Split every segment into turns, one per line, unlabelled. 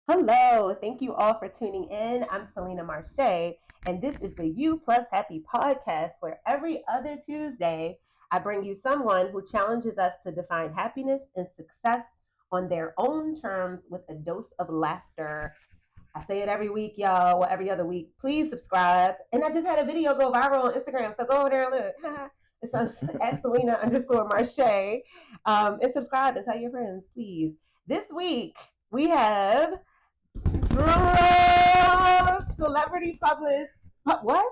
Hello, thank you all for tuning in. I'm Selena Marche, and this is the You Plus Happy podcast, where every other Tuesday I bring you someone who challenges us to define happiness and success on their own terms with a dose of laughter. I say it every week, y'all, or every other week. Please subscribe. And I just had a video go viral on Instagram, so go over there and look. It's at Selena underscore Marche. And subscribe and tell your friends, please. This week, we have celebrity publicist. What?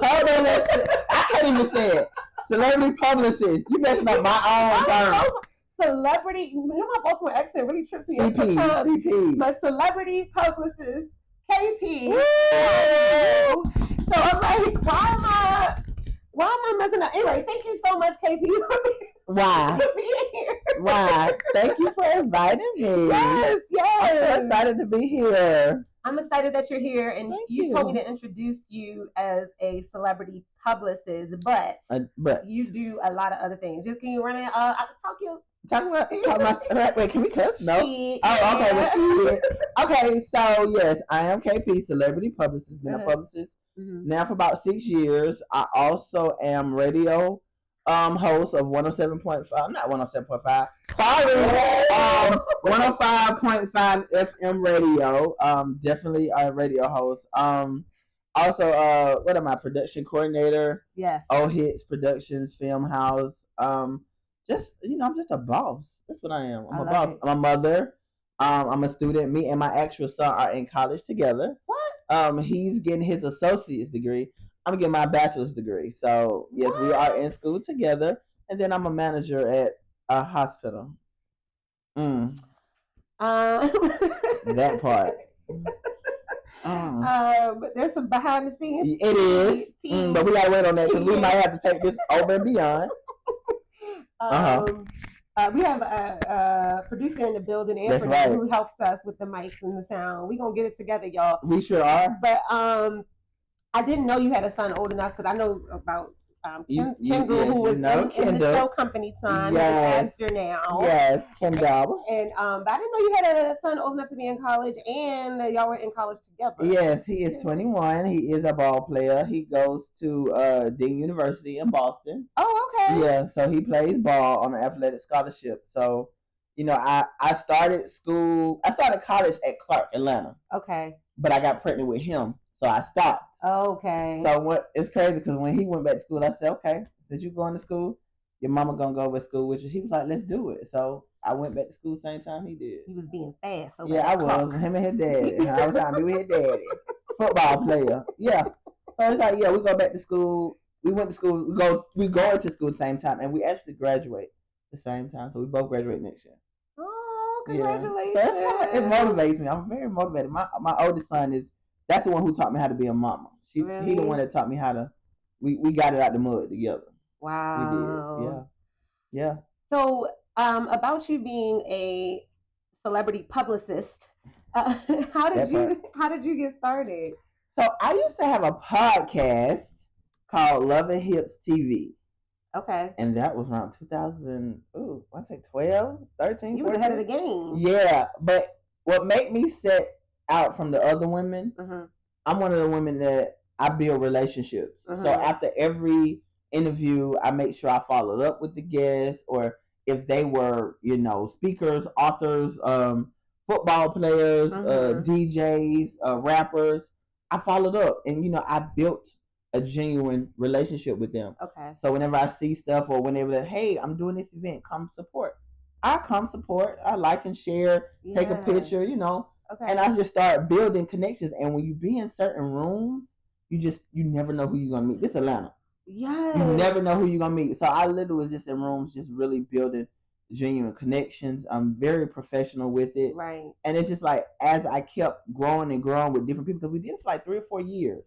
I can't even say it. Celebrity publicist. You messing up my own term.
Celebrity. You know my Baltimore accent really trips me up
CP.
sometimes.
CP.
But celebrity publicist KP.
Woo!
So I'm like, why am I messing up? Anyway, thank you so much, KP.
Why?
For being here.
Why? Thank you for inviting me.
Yes.
I'm so excited to be here.
I'm excited that you're here, and
Thank
you told me to introduce you as a celebrity publicist, but you do a lot of other things. Just can you run it? Talk
about. Wait, can we cuss? No.
She,
oh, okay. Well, okay, so yes, I am KP, celebrity publicist. Been a publicist now for about 6 years. I also am radio host of 107.5, not 107.5. Sorry, 105.5 FM radio. Definitely a radio host. Also, what am I? Production coordinator.
Yes.
O-Hits Productions, Film House. I'm just a boss. That's what I am. I'm a boss. I'm a mother. I'm a student. Me and my actual son are in college together.
What?
He's getting his associate's degree. I'm getting my bachelor's degree. So yes, we are in school together. And then I'm a manager at a hospital. That part.
But there's some behind the scenes.
It is. But we gotta wait on that because we might have to take this over and beyond.
We have a producer in the building, Anthony, who helps us with the mics and the sound. We're going to get it together, y'all.
We sure are.
But I didn't know you had a son old enough because I know about Kendall, who was in the show Company Time.
Yes.
Actor now.
Yes, Kendall.
And but I didn't know you had a son old enough to be in college, and y'all were in college together.
Yes, he is 21. He is a ball player. He goes to Dean University in Boston.
Oh, okay.
Yeah, so he plays ball on an athletic scholarship. So, I started college at Clark, Atlanta.
Okay.
But I got pregnant with him, so I stopped.
Okay.
So it's crazy because when he went back to school, I said, okay, since you're going to school, your mama gonna go to school with you. He was like, let's do it. So I went back to school same time he did.
He was being fast.
Yeah, I was. Him and his daddy. I was trying to be with his daddy. Football player. Yeah. So it's like, yeah, we go back to school. We went to school. We go to school at the same time, and we actually graduate the same time. So we both graduate next year.
Oh, congratulations!
Yeah. So it motivates me. I'm very motivated. My oldest son that's the one who taught me how to be a mama. He the one that taught me how to. We got it out the mud together.
Wow.
We did. Yeah.
So, about you being a celebrity publicist, how did you get started?
So I used to have a podcast called Love and Hips TV.
Okay.
And that was around 2000. I say 12, 13.
You were ahead of the game.
Yeah, but what made me set out from the other women, I'm one of the women that I build relationships. So after every interview, I make sure I followed up with the guests, or if they were, speakers, authors, football players, DJs, rappers, I followed up, and I built a genuine relationship with them.
Okay.
So whenever I see stuff, or whenever they, hey, I'm doing this event, come support. I come support. I like and share, take a picture, Okay. And I just start building connections. And when you be in certain rooms, you never know who you're gonna meet. This is Atlanta.
Yeah.
You never know who you're gonna meet. So I literally was just in rooms, just really building genuine connections. I'm very professional with it.
Right.
And it's just like, as I kept growing and growing with different people, because we did it for like 3 or 4 years.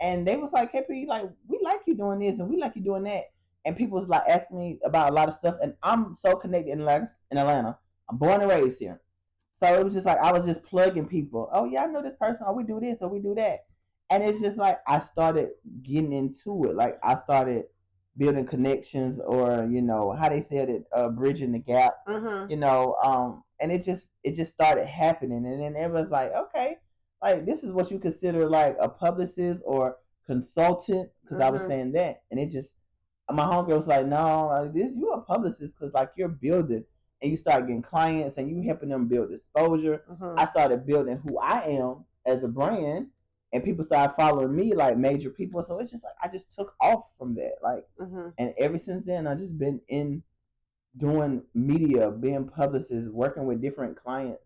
And they was like, KP, like, we like you doing this and we like you doing that. And people was like asking me about a lot of stuff. And I'm so connected in Atlanta. I'm born and raised here. So it was just like, I was just plugging people. Oh yeah, I know this person. Oh, we do this or we do that. And it's just like, I started getting into it. Like, I started building connections, or how they said it, bridging the gap. and it just started happening, and then everyone's like, okay, like this is what you consider like a publicist or consultant, because I was saying that, and it just, my homegirl was like, no, like, this, you a publicist because like you're building and you start getting clients and you helping them build exposure. I started building who I am as a brand, and people started following me, like major people. So it's just like I just took off from that, like, and ever since then I just been in doing media, being publicist, working with different clients.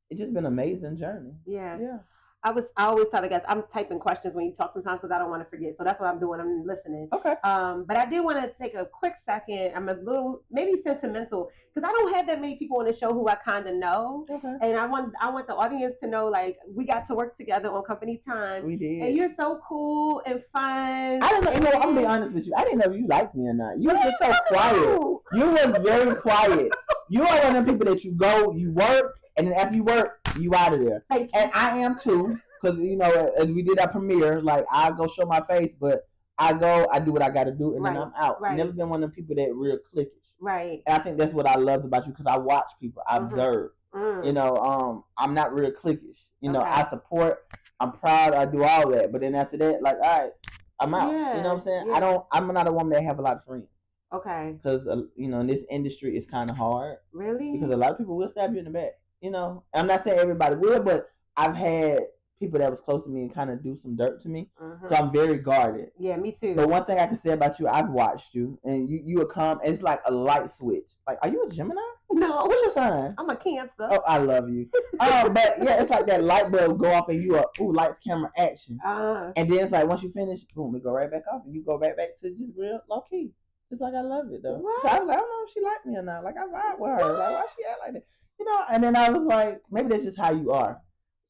It's just been an amazing journey.
Yeah. I always tell the guests, I'm typing questions when you talk sometimes because I don't want to forget. So that's what I'm doing. I'm listening.
Okay.
But I do want to take a quick second. I'm a little maybe sentimental because I don't have that many people on the show who I kind of know.
Okay.
And I want the audience to know, like, we got to work together on Company Time.
We did.
And you're so cool and fun.
I didn't know. I'm gonna be honest with you. I didn't know if you liked me or not. You were just so quiet. You was very quiet. You are one of them people that you go, you work, and then after you work, you out of there. And I am too, because you know, as we did our premiere, like I go show my face, but I go, I do what I got to do, and then I'm out. I've never been one of the people that real cliquish.
Right.
And I think that's what I loved about you, because I watch people, I observe. You know, I'm not real cliquish. You know, I support, I'm proud, I do all that, but then after that, like, all right, I'm out. Yeah. You know what I'm saying? Yeah. I'm not a woman that have a lot of friends.
Okay.
Because you know, in this industry, it's kind of hard.
Really?
Because a lot of people will stab you in the back. You know, I'm not saying everybody will, but I've had people that was close to me and kind of do some dirt to me. So I'm very guarded.
Yeah, me too.
But one thing I can say about you, I've watched you, and you will come. It's like a light switch. Like, are you a Gemini?
No.
What's your sign?
I'm a Cancer.
Oh, I love you. But yeah, it's like that light bulb go off, and you are lights, camera, action. And then it's like once you finish, boom, it go right back off, and you go right back to just real low key. It's like I love it though. What? So I was like, I don't know if she liked me or not. Like I vibe with her. Like why she act like that? You know. And then I was like, maybe that's just how you are.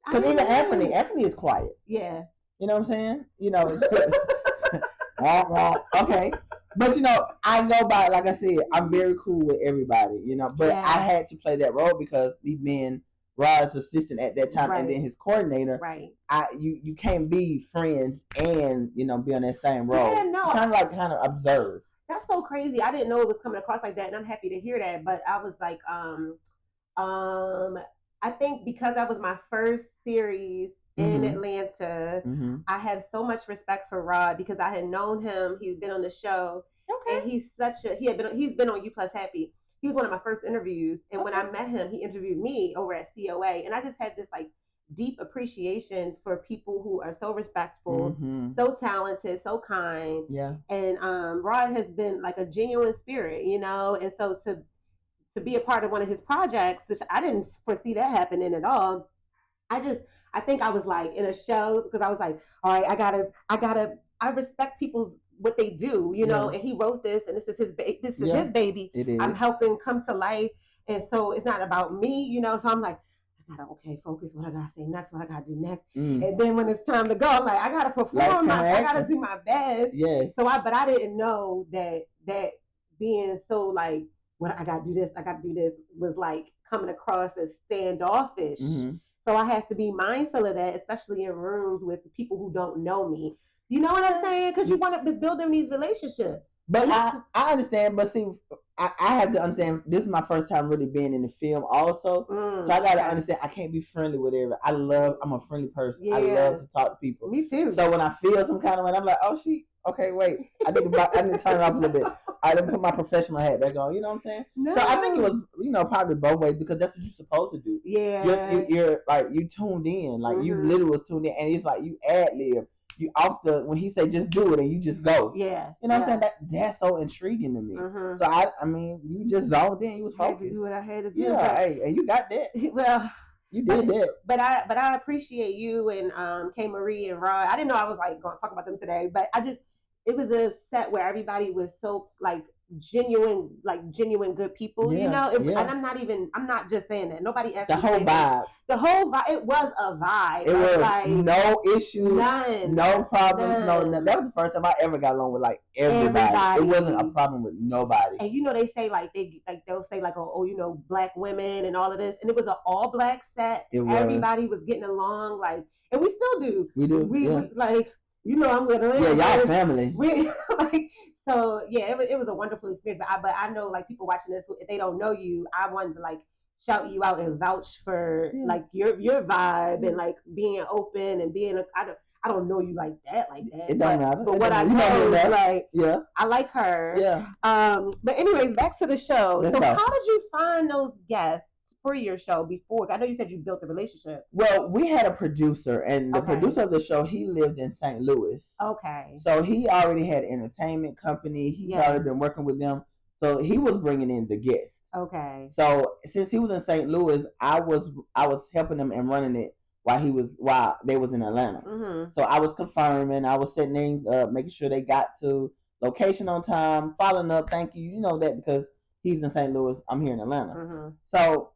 Because even Anthony is quiet.
Yeah.
You know what I'm saying? You know. Okay. But you know, I go by, like I said, I'm very cool with everybody. You know, but I had to play that role because me being Rod's assistant at that time and then his coordinator.
Right.
You can't be friends and you know be on that same role. Yeah, no. Kind of observe.
That's so crazy. I didn't know it was coming across like that, and I'm happy to hear that. But I was like, I think because that was my first series in Atlanta, I have so much respect for Rod because I had known him. He's been on the show, and he's been on You Plus Happy. He was one of my first interviews, and when I met him, he interviewed me over at COA, and I just had this like deep appreciation for people who are so respectful, so talented, so kind.
Yeah. And
Rod has been like a genuine spirit, you know, and so to be a part of one of his projects, which I didn't foresee that happening at all. I think I was like in a show because I was like, all right, I respect people's what they do, you know, and he wrote this and this is his baby.
It is.
I'm helping come to life. And so it's not about me, you know, so I'm like, I gotta focus what I gotta say next, what I gotta do next. And then when it's time to go, I'm like, I gotta perform, I gotta do my best.
Yes.
So but I didn't know that being so like, what I gotta do this was like coming across as standoffish. So I have to be mindful of that, especially in rooms with people who don't know me. You know what I'm saying? Because you want to just build these relationships.
But I understand, but see, I have to understand, this is my first time really being in the film also. So I got to understand, I can't be friendly with everybody. I'm a friendly person. Yeah. I love to talk to people.
Me too.
So when I feel some kind of way, I'm like, okay, wait. I need to turn it off a little bit. I didn't put my professional hat back on. You know what I'm saying? No. So I think it was, you know, probably both ways because that's what you're supposed to do.
Yeah.
You're like, you tuned in. Like, you literally was tuned in. And it's like, you ad-lib. You when he say just do it and you just go.
Yeah.
You know what I'm saying? That's so intriguing to me. So I mean, you just zoned in. You was focused.
I had to do what I had to do.
Yeah, and you got that.
Well,
you did that.
But I appreciate you and K Marie and Rod. I didn't know I was like going to talk about them today, but it was a set where everybody was so like genuine good people, you know. And I'm not just saying that. Nobody asked
the whole vibe.
The whole vibe. It was a vibe.
It was
like
no issues,
none,
no problems, none. That was the first time I ever got along with like everybody. It wasn't a problem with nobody.
And you know, they say they'll say like, oh, you know, black women and all of this, and it was an all black set. Everybody was getting along, like, and we still do.
We do.
We like, you know, I'm gonna
y'all family.
We like. So yeah, it was a wonderful experience. But I know like people watching this, if they don't know you, I wanted to like shout you out and vouch for like your vibe and like being open and being I don't know you like that.
It don't matter.
But what I know is like, I like her.
Yeah.
But anyways, back to the show.
Let's
so
go.
How did you find those guests for your show before? I know you said you built a relationship.
Well, we had a producer, and the producer of the show, he lived in St. Louis.
Okay.
So he already had an entertainment company. He's already been working with them. So he was bringing in the guests.
Okay.
So since he was in St. Louis, I was helping them and running it while they was in Atlanta.
Mm-hmm.
So I was confirming, I was sitting making sure they got to location on time, following up. Thank you, you know that because he's in St. Louis, I'm here in Atlanta.
Mm-hmm.
So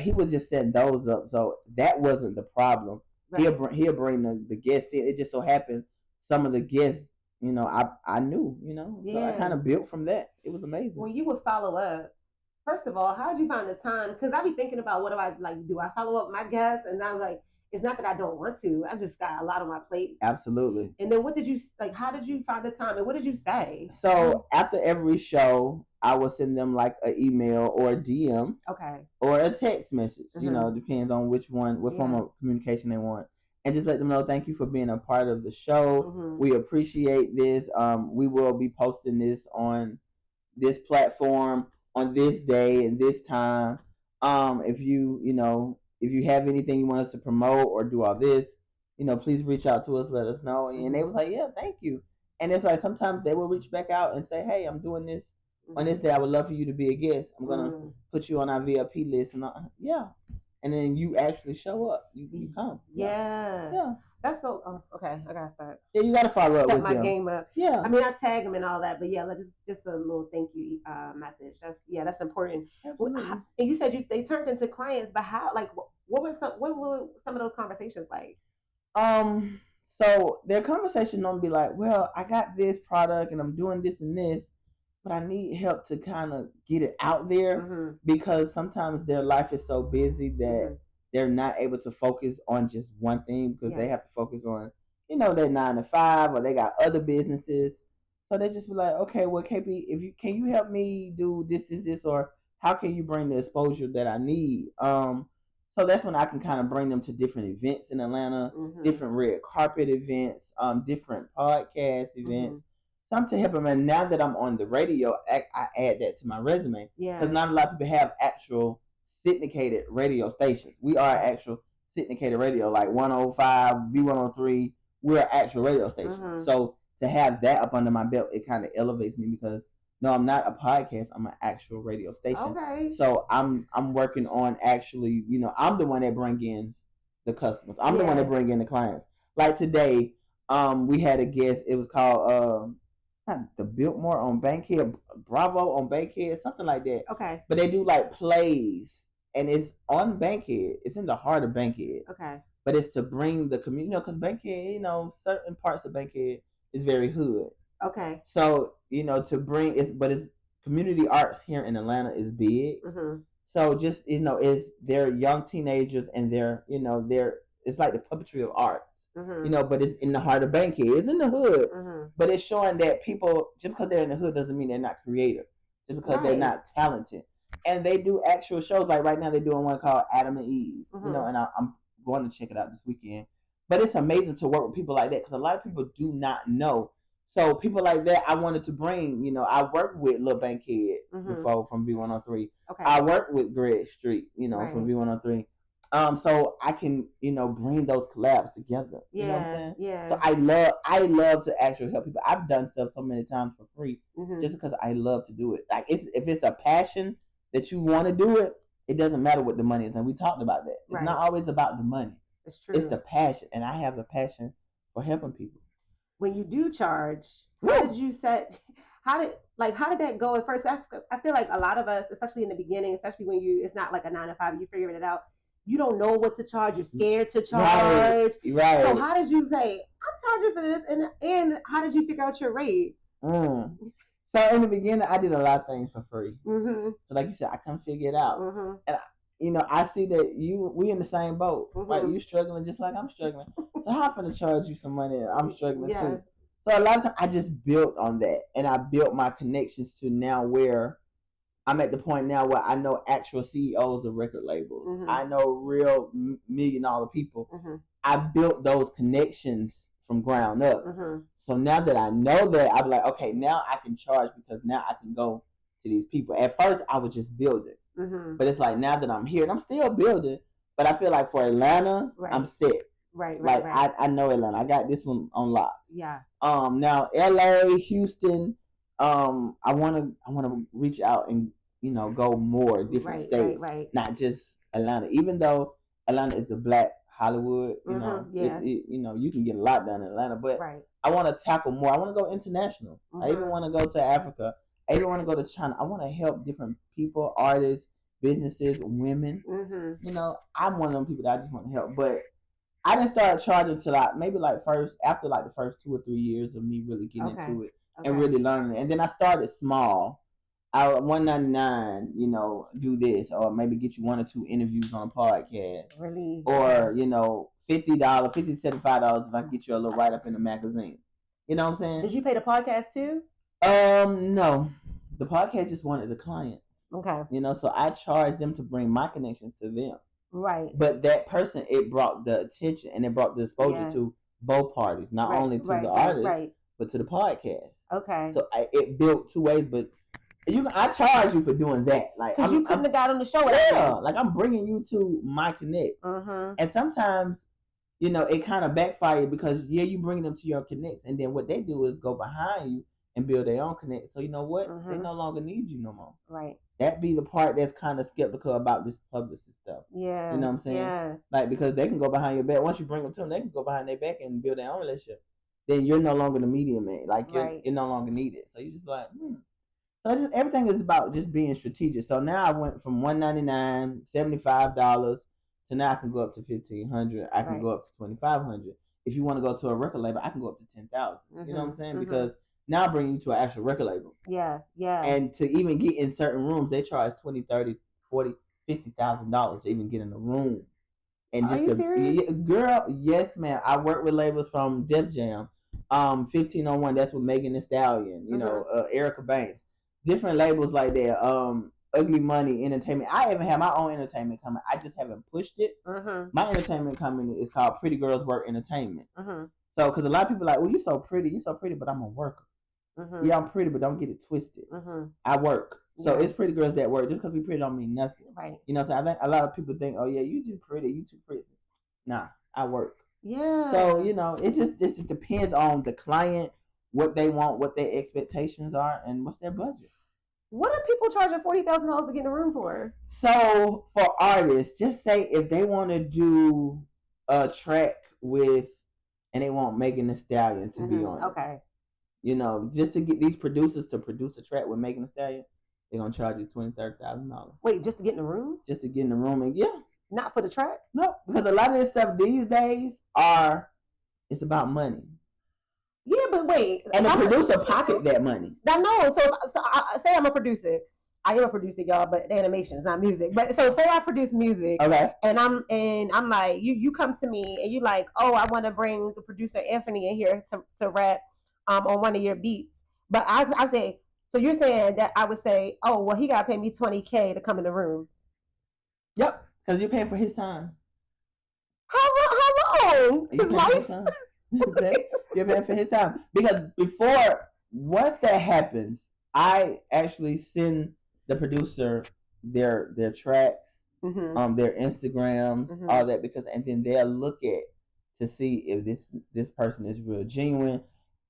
he was just setting those up. So that wasn't the problem. Right. He'll bring the guests in. It just so happened some of the guests, you know, I knew, you know, so I kind of built from that. It was amazing.
When you would follow up, first of all, how did you find the time? Because I be thinking about what do I do? I follow up my guests, and I'm like, it's not that I don't want to. I just got a lot on my plate.
Absolutely.
And then what did you how did you find the time, and what did you say?
So after every show, I would send them like an email or a DM, or a text message. Mm-hmm. You know, depends on which one, what form of communication they want, and just let them know thank you for being a part of the show. Mm-hmm. We appreciate this. We will be posting this on this platform on this day and this time. If you have anything you want us to promote or do all this, you know, please reach out to us, let us know. And they was like, yeah, thank you. And it's like sometimes they will reach back out and say, hey, I'm doing this on this day. I would love for you to be a guest. I'm gonna put you on our VIP list, and and then you actually show up. You come.
Yeah. That's so. Okay, I gotta start.
Yeah, you gotta follow up with
my
them.
game up.
Yeah.
I mean, I tag them and all that, but just a little thank you message. That's important. And you said they turned into clients, but how? Like, what were some of those conversations like?
So their conversation don't be like, well, I got this product and I'm doing this and this, but I need help to kind of get it out there because sometimes their life is so busy that they're not able to focus on just one thing because they have to focus on, you know, their 9 to 5 or they got other businesses. So they just be like, okay, well, KP, can you help me do this, or how can you bring the exposure that I need? So that's when I can kind of bring them to different events in Atlanta, different red carpet events, different podcast events, some to help them. And now that I'm on the radio, I add that to my resume. Because not a lot of people have actual syndicated radio stations. We are actual syndicated radio, like 105, V103. We're an actual radio station. So to have that up under my belt, it kind of elevates me because no, I'm not a podcast. I'm an actual radio station.
Okay.
So I'm working on actually, you know, I'm the one that brings in the customers. I'm the one that brings in the clients. Like today, we had a guest. It was called the Biltmore on Bankhead, Bravo on Bankhead, something like that.
Okay.
But they do like plays, and it's on Bankhead. It's in the heart of Bankhead.
Okay.
But it's to bring the community, you know, because Bankhead, you know, certain parts of Bankhead is very hood.
Okay.
So, you know, it's community arts here in Atlanta is big. So just, you know, they're young teenagers and it's like the puppetry of arts, you know, but it's in the heart of Bankhead. It's in the hood, but it's showing that people, just because they're in the hood doesn't mean they're not creative, just because they're not talented. And they do actual shows. Like right now they're doing one called Adam and Eve, you know, and I'm going to check it out this weekend. But it's amazing to work with people like that because a lot of people do not know. So people like that, I wanted to bring, you know, I worked with Lil Bankhead before from V103. Okay. I worked with Greg Street, you know, from V103. So I can, you know, bring those collabs together. You know what I'm saying?
Yeah.
So I love to actually help people. I've done stuff so many times for free just because I love to do it. Like if it's a passion that you want to do it, it doesn't matter what the money is. And we talked about that. It's not always about the money.
It's true.
It's the passion. And I have the passion for helping people.
When you do charge, how did that go at first? I feel like a lot of us, especially in the beginning, especially when it's not like a 9 to 5, you figuring it out. You don't know what to charge. You're scared to charge.
Right.
So how did you say, I'm charging for this? And how did you figure out your rate?
So in the beginning, I did a lot of things for free. Like you said, I couldn't figure it out. And you know, I see that we in the same boat. Right? You struggling just like I'm struggling. So how I'm gonna charge you some money and I'm struggling too. So a lot of times I just built on that, and I built my connections to now where I'm at the point now where I know actual CEOs of record labels.
Mm-hmm.
I know real $1,000,000 people.
Mm-hmm.
I built those connections from ground up.
Mm-hmm.
So now that I know that, I'm like, okay, now I can charge because now I can go to these people. At first, I was just building.
Mm-hmm.
But it's like now that I'm here, and I'm still building, but I feel like for Atlanta,
right.
I'm set.
Right,
like
right.
I know Atlanta. I got this one on lock.
Yeah.
Now LA, Houston, I wanna reach out and go more different states.
Right.
Not just Atlanta. Even though Atlanta is the black Hollywood,
yeah.
you can get a lot done in Atlanta, but
right.
I want to tackle more. I want to go international.
Mm-hmm.
I even want to go to Africa. I even want to go to China. I want to help different people, artists, businesses, women.
Mm-hmm.
I'm one of them people that I just want to help. But I didn't start charging till maybe after the first 2 or 3 years of me really getting into it and really learning it. And then I started small. I $199, do this, or maybe get you 1 or 2 interviews on a podcast.
Really?
Or, $50, $50 to $75 if I can get you a little write up in the magazine. You know what I'm saying?
Did you pay the podcast too?
No. The podcast just wanted the clients.
Okay.
So I charged them to bring my connections to them.
Right.
But that person, it brought the attention and it brought the exposure to both parties, not only to the artist, but to the podcast.
Okay.
So it built 2 ways, but I charge you for doing that. Like,
because you couldn't have got on the show.
Yeah, like I'm bringing you to my connect, and sometimes, it kind of backfire because you bring them to your connects, and then what they do is go behind you and build their own connect. So you know what? They no longer need you no more.
Right.
That be the part that's kind of skeptical about this publicity stuff.
Yeah.
You know what I'm saying?
Yeah.
Like, because they can go behind your back. Once you bring them to them, they can go behind their back and build their own relationship. Then you're no longer the media man. Like, you're no longer needed. So you just like, So everything is about just being strategic. So now I went from $199, $75 to now I can go up to $1,500. I can go up to $2,500. If you want to go to a record label, I can go up to $10,000. You know what I'm saying? Because now I bring you to an actual record label.
Yeah, yeah.
And to even get in certain rooms, they charge $20,000, $30,000, $40,000, $50,000 to even get in the room. And
just Are you serious?
Girl, yes, ma'am. I work with labels from Def Jam, 1501. That's with Megan Thee Stallion. Erica Banks, different labels like that. Ugly Money Entertainment. I even have my own entertainment company. I just haven't pushed it. My entertainment company is called Pretty Girls Work Entertainment. So, because a lot of people are like, "Oh, you're so pretty, but I'm a worker." Yeah, I'm pretty, but don't get it twisted. I work. So it's pretty girls that work. Just because we pretty don't mean nothing.
Right.
So I think a lot of people think, oh yeah, you too pretty, you too pretty. Nah, I work.
Yeah.
So, it just depends on the client, what they want, what their expectations are, and what's their budget.
What are people charging $40,000 to get in a room for?
So for artists, just say if they want to do a track with, and they want Megan Thee Stallion to be on it.
Okay.
Just to get these producers to produce a track with Megan Thee Stallion, they're gonna charge you $20,000-$30,000.
Wait, just to get in the room?
Just to get in the room, and
not for the track?
No, because a lot of this stuff these days it's about money.
Yeah, but wait,
and the producer pocket that money.
I know. So I say I'm a producer. I am a producer, y'all, but animation is not music. But so say I produce music,
okay,
and I'm like, you come to me and you like, oh, I want to bring the producer Anthony in here to rap on one of your beats. But I say, so you're saying that I would say, oh, well, he got to pay me $20,000 to come in the room.
Yep, because you're paying for his time.
How long? His life?
You're paying for his time. Because once that happens, I actually send the producer their tracks, their Instagrams, all that, and then they'll look at to see if this person is real genuine.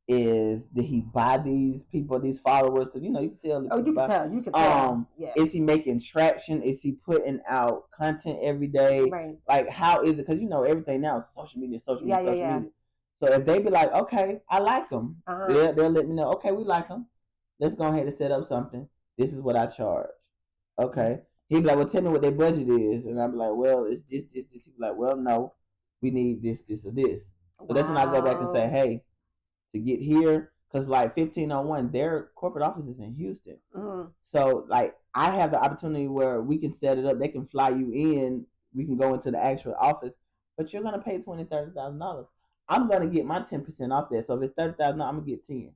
Did he buy these people, these followers? Because you can tell.
Oh, you can tell. Yeah.
Is he making traction? Is he putting out content every day?
Right.
Like, how is it? Because social media, social media. So if they be like, okay, I like them, they'll let me know. Okay, we like them. Let's go ahead and set up something. This is what I charge. Okay. He'd be like, well, tell me what their budget is, and I'm like, well, it's this. He'd be like, well, no, we need this, or this. So that's when I go back and say, hey, to get here, because like 1501, their corporate office is in Houston. So like I have the opportunity where we can set it up. They can fly you in. We can go into the actual office, but you're gonna pay $20,000-$30,000. I'm gonna get my 10% off that. So if it's $30,000, I'm gonna get 10.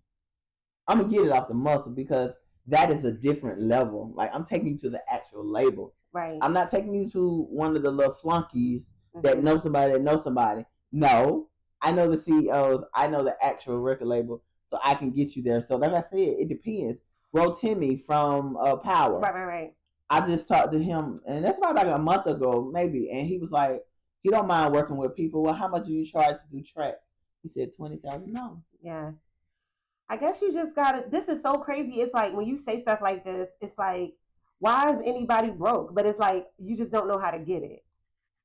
I'm gonna get it off the muscle because that is a different level. Like, I'm taking you to the actual label.
Right.
I'm not taking you to one of the little flunkies that know somebody that knows somebody. No, I know the CEOs. I know the actual record label, so I can get you there. So like I said, it depends. Bro Timmy from Power.
Right.
I just talked to him, and that's about like a month ago, maybe. And he was like, he don't mind working with people. Well, how much do you charge to do tracks? He said $20,000.
Yeah. I guess you just gotta. This is so crazy. It's like when you say stuff like this, it's like, why is anybody broke? But it's like you just don't know how to get it.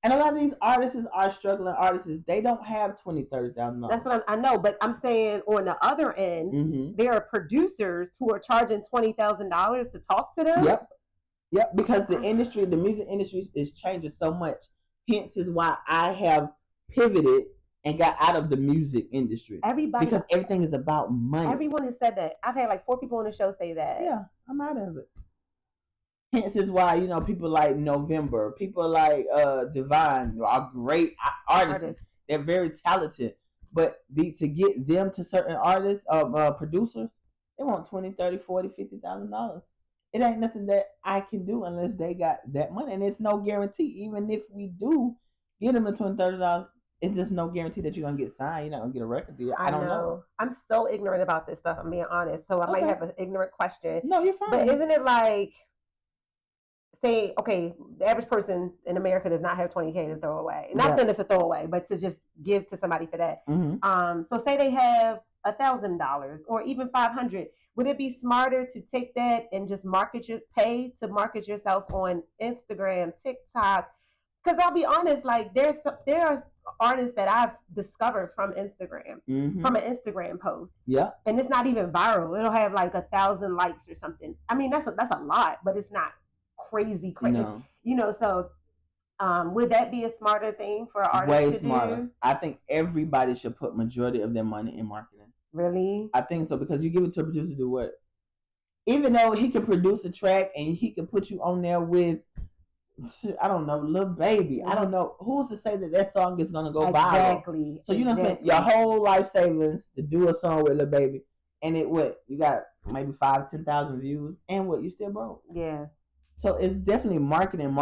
And a lot of these artists are struggling artists. They don't have $20,000-$30,000.
That's what I know. But I'm saying on the other end, there are producers who are charging $20,000 to talk to them.
Yep. Because the industry, the music industry, is changing so much. Hence is why I have pivoted and got out of the music industry. Because everything is about money.
Everyone has said that. I've had like 4 people on the show say that.
Yeah, I'm out of it. Hence is why, people like November, people like Divine are great artists. They're very talented. But to get them to certain artists, producers, they want $20,000, $30,000, $40,000, $50,000. It ain't nothing that I can do unless they got that money. And it's no guarantee. Even if we do get them the $20,000, $30,000, it's just no guarantee that you're going to get signed. You're not going to get a record deal. I don't know.
I'm so ignorant about this stuff, I'm being honest. So I might have an ignorant question.
No, you're fine.
But isn't it like, say, okay, the average person in America does not have $20K to throw away. Not saying it's a throwaway, but to just give to somebody for that. So say they have $1,000 or even $500. Would it be smarter to take that and just market yourself on Instagram, TikTok? Because I'll be honest, like there are artists that I've discovered from Instagram, from an Instagram post. Yeah. And it's not even viral. It'll have like 1,000 likes or something. I mean, that's a lot, but it's not crazy. No. So would that be a smarter thing for an artist to do? Way smarter.
I think everybody should put majority of their money in marketing.
Really?
I think so, because you give it to a producer to do what? Even though he can produce a track and he can put you on there with, I don't know, Lil Baby. I don't know. Who's to say that song is going to go viral? Exactly. So you done spent your whole life savings to do a song with Lil Baby, and you got maybe 5,000, 10,000 views, and you still broke. Yeah. So it's definitely marketing.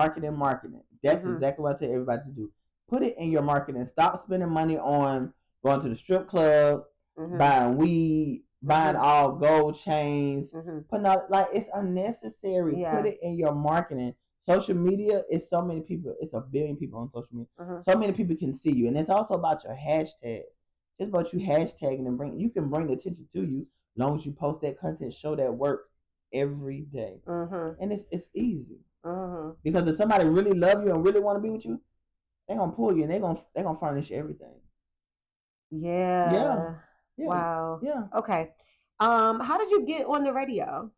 That's exactly what I tell everybody to do. Put it in your marketing. Stop spending money on going to the strip club, buying weed, buying all gold chains, putting out, like, it's unnecessary. Yeah. Put it in your marketing. Social media is so many people. It's 1 billion people on social media. So many people can see you, and it's also about your hashtags. It's about you hashtagging and you can bring the attention to you as long as you post that content, show that work every day, and it's easy. Because if somebody really love you and really want to be with you, they're gonna pull you and they're gonna furnish everything. Yeah.
Wow. Yeah. Okay. How did you get on the radio?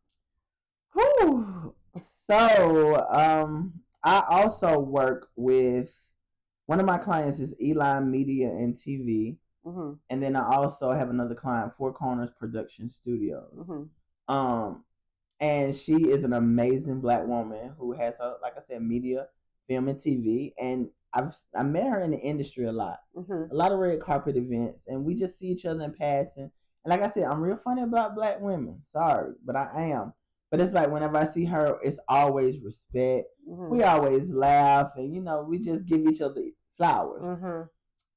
So, I also work with, one of my clients is Elan Media and TV, and then I also have another client, Four Corners Production Studios. And she is an amazing Black woman who has, like I said, media, film, and TV, and I met her in the industry a lot of red carpet events, and we just see each other in passing. And like I said, I'm real funny about Black women. Sorry, but I am. But it's like whenever I see her, it's always respect. We always laugh, and we just give each other flowers.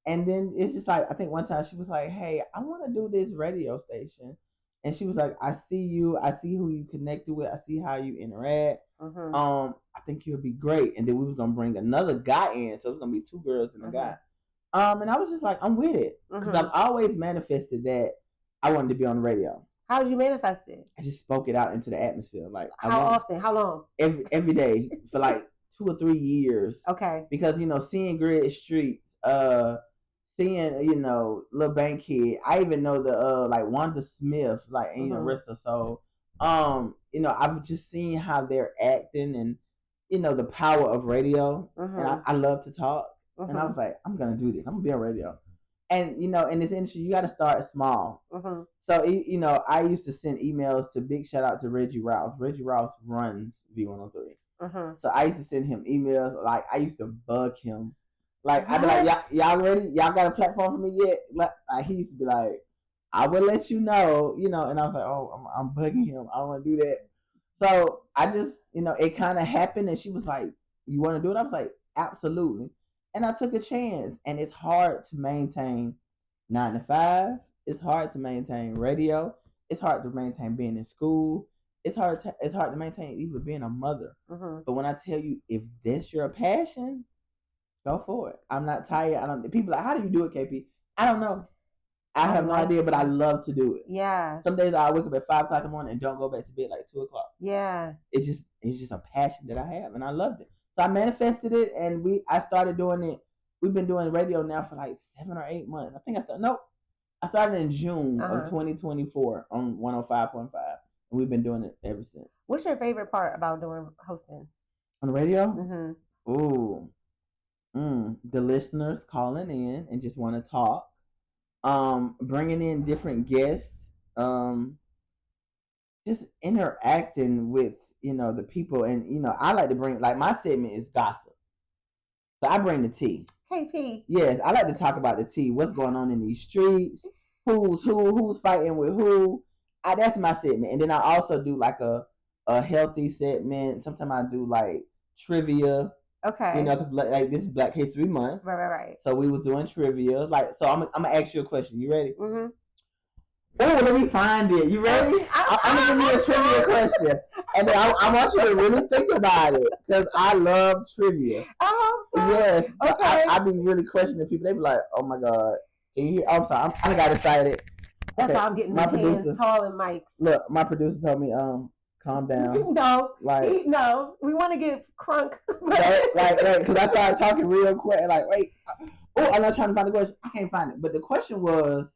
And then it's just like, I think one time she was like, "Hey, I want to do this radio station," and she was like, "I see you. I see who you connected with. I see how you interact. I think you'll be great." And then we was gonna bring another guy in, so it was gonna be 2 girls and a guy. And I was just like, I'm with it, because I've always manifested that I wanted to be on the radio.
How did you manifest it?
I just spoke it out into the atmosphere. Like,
how often? How long?
Every day for like 2 or 3 years. Okay. Because seeing Grid Streets, seeing Lil Bankhead. I even know the like Wanda Smith, like and rest of so. I've just seen how they're acting and the power of radio. And I love to talk. And I was like, I'm gonna do this. I'm gonna be on radio. And in this industry, you got to start small. So I used to send emails to, big shout out to Reggie Rouse. Reggie Rouse runs V103. So I used to send him emails. Like, I used to bug him. Like, I'd be like, y'all ready? Y'all got a platform for me yet? Like, he used to be like, I will let you know. And I was like, oh, I'm bugging him. I don't want to do that. So I just, it kind of happened, and she was like, "You want to do it?" I was like, "Absolutely." And I took a chance, and it's hard to maintain 9 to 5. It's hard to maintain radio. It's hard to maintain being in school. It's hard to maintain even being a mother.
Mm-hmm.
But when I tell you, if this your passion, go for it. I'm not tired. I don't. People are like, how do you do it, KP? I don't know. I have no idea, but I love to do it.
Yeah.
Some days I wake up at 5 o'clock in the morning and don't go back to bed like 2 o'clock.
Yeah.
It's just a passion that I have, and I loved it. So I manifested it, and I started doing it. We've been doing radio now for like 7 or 8 months. I think I started in June of 2024 on 105.5, and we've been doing it ever since.
What's your favorite part about doing hosting
on the radio?
Mm-hmm.
Ooh, the listeners calling in and just want to talk. Bringing in different guests. Just interacting with the people, and I like to bring, like, my segment is gossip, so I bring the tea.
Hey P.
Yes, I like to talk about the tea. What's going on in these streets? Who's fighting with who? That's my segment, and then I also do like a healthy segment. Sometimes I do like trivia.
Okay.
Because like this is Black History Month.
Right. So
we was doing trivia. Like, so I'm gonna ask you a question. You ready?
Mm-hmm.
Oh, let me find it. You ready? I'm gonna give you a trivia question, and then I want you to really think about it, because I love trivia.
I hope so.
Yes.
Okay.
I be really questioning people. They be like, "Oh my god, can you hear?" I'm sorry. I got excited.
That's why I'm getting my producer tall and mics.
Look, my producer told me, calm down.
No, we want to get crunk.
like, because I started talking real quick. Like, wait, I'm not trying to find the question. I can't find it. But the question was,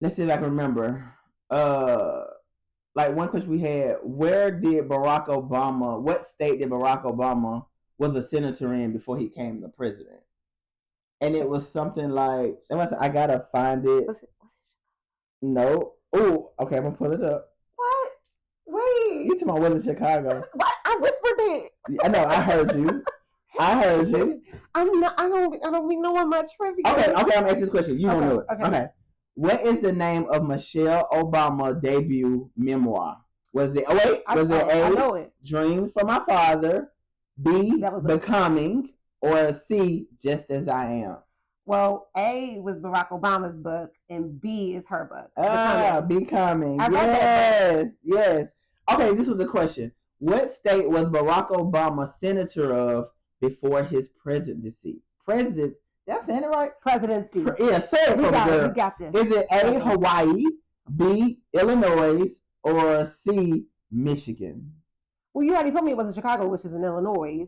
let's see if I can remember. Like, one question we had: where did Barack Obama? What state did Barack Obama was a senator in before he became the president? And it was something like, I gotta find it. No. Oh, okay, I'm gonna pull it up.
What? Wait.
You talking about was in Chicago?
What? I whispered it.
I know. I heard you. I
don't be knowing my trivia.
Okay. I'm asking this question. You don't know it. Okay. What is the name of Michelle Obama's debut memoir? Was it? I know it. Dreams from My Father. B. Becoming. Or C. Just as I Am.
Well, A was Barack Obama's book, and B is her book.
Becoming. Yes. Okay, this was the question. What state was Barack Obama senator of before his presidency? Did I say it right?
Presidency.
Yeah, say it from there.
You got this.
Is it A, Hawaii, B, Illinois, or C, Michigan?
Well, you already told me it was in Chicago, which is in Illinois.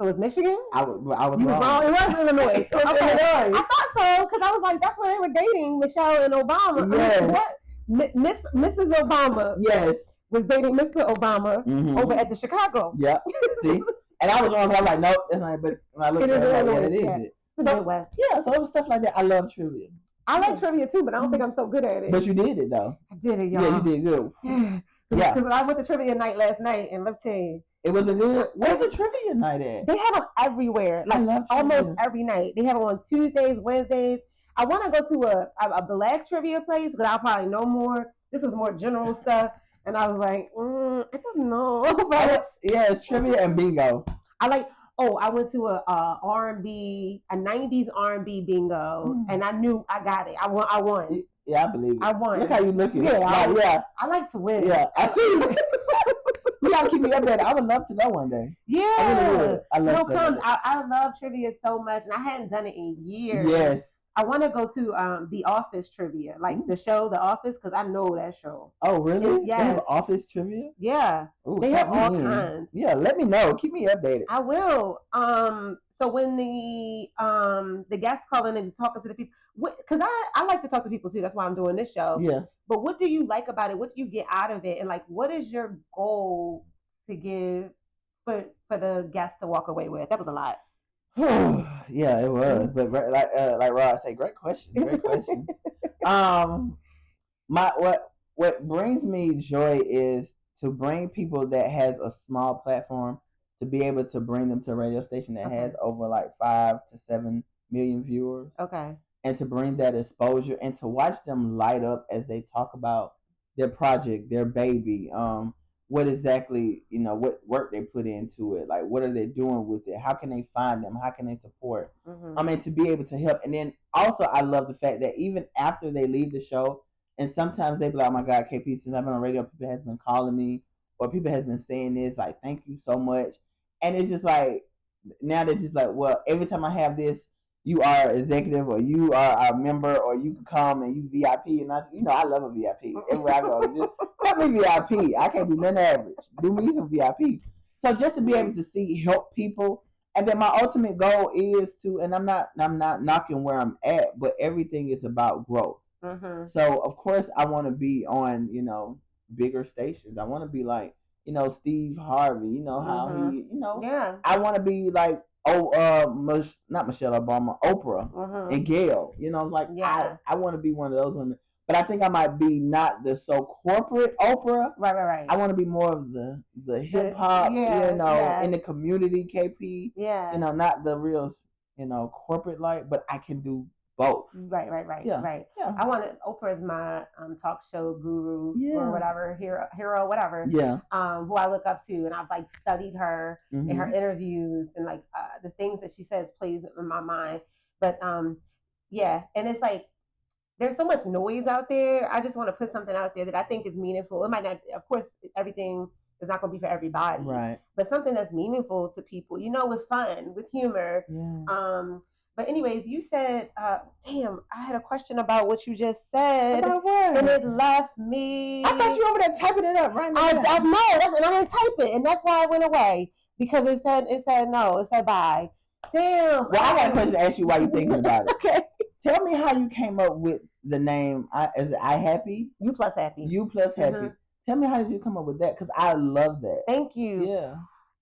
So it's Michigan?
I was wrong.
It was Illinois. Okay. Illinois. I thought so, because I was like, that's where they were dating Michelle and Obama.
Yes.
What? Mrs. Obama.
Yes.
Was dating Mr. Obama over at the Chicago.
Yep. See? And I was wrong, so I was like, nope, that's not. But when I looked at it, it is it. So it was stuff like that. I love trivia.
I like trivia too, but I don't think I'm so good at it.
But you did it though.
I did it, y'all.
Yeah, you did good.
Yeah. Because I went to trivia night last night, and let me tell you,
it was a good. Where's the trivia night at?
They have them everywhere, like almost every night. They have them on Tuesdays, Wednesdays. I want to go to a black trivia place, but I'll probably know more. This was more general stuff, and I was like, I don't know. But
it's trivia and bingo.
I went to a R&B, a 90s R&B bingo, and I knew I got it. I won.
Yeah, I believe it.
I won.
Look how you looking.
Yeah, I like to win.
Yeah, I see. You gotta keep me updated. I would love to go one day.
Yeah,
I really would.
I love trivia so much, and I hadn't done it in years.
Yes.
I want to go to The Office trivia, like the show The Office, because I know that show.
Oh, really?
Yeah.
They have Office trivia?
Yeah.
Ooh,
they have all kinds.
Yeah, let me know. Keep me updated.
I will. So when the guests call in and talking to the people, because I like to talk to people too. That's why I'm doing this show.
Yeah.
But what do you like about it? What do you get out of it? And like, what is your goal to give for the guests to walk away with? That was a lot.
Yeah, it was. But like Rod said, great question. Great question. What brings me joy is to bring people that has a small platform, to be able to bring them to a radio station that has over like 5 to 7 million viewers.
Okay.
And to bring that exposure and to watch them light up as they talk about their project, their baby. One what exactly, what work they put into it. Like, what are they doing with it? How can they find them? How can they support? To be able to help. And then also, I love the fact that even after they leave the show, and sometimes they be like, oh my God, KP, since I've been on radio, people has been calling me, or people has been saying this, like, thank you so much. And it's just like, now they're just like, well, every time I have this, you are executive, or you are a member, or you can come and you VIP. And I love a VIP. Everywhere I go, just let me VIP. I can't do nothing average. Do me some VIP. So just to be able to help people, and then my ultimate goal is to, and I'm not knocking where I'm at, but everything is about growth. So of course I want to be on, bigger stations. I want to be like, Steve Harvey. How he,
yeah.
I want to be like, not Michelle Obama, Oprah and Gail. I want to be one of those women. But I think I might be not the so corporate Oprah.
Right.
I want to be more of the hip hop, in the community, KP.
Yeah.
Not the real, corporate light, but I can do both.
Right. Yeah. I wanted Oprah as my talk show guru or whatever, hero, whatever.
Yeah.
Who I look up to, and I've like studied her in her interviews, and like the things that she says plays in my mind. But yeah, and it's like there's so much noise out there. I just want to put something out there that I think is meaningful. It might not, of course, everything is not going to be for everybody,
right?
But something that's meaningful to people, with fun, with humor.
Yeah.
But anyways, you said, damn, I had a question about what you just said.
About what?
And it left me.
I thought you were over there typing it up right now.
I know, and I didn't type it, and that's why I went away, because it said no, it said bye. Damn.
Well, I got a question to ask you while you're thinking about it.
Okay.
Tell me how you came up with the name. Is it I Happy?
You plus happy.
You plus happy. Tell me, how did you come up with that? Because I love that.
Thank you.
Yeah.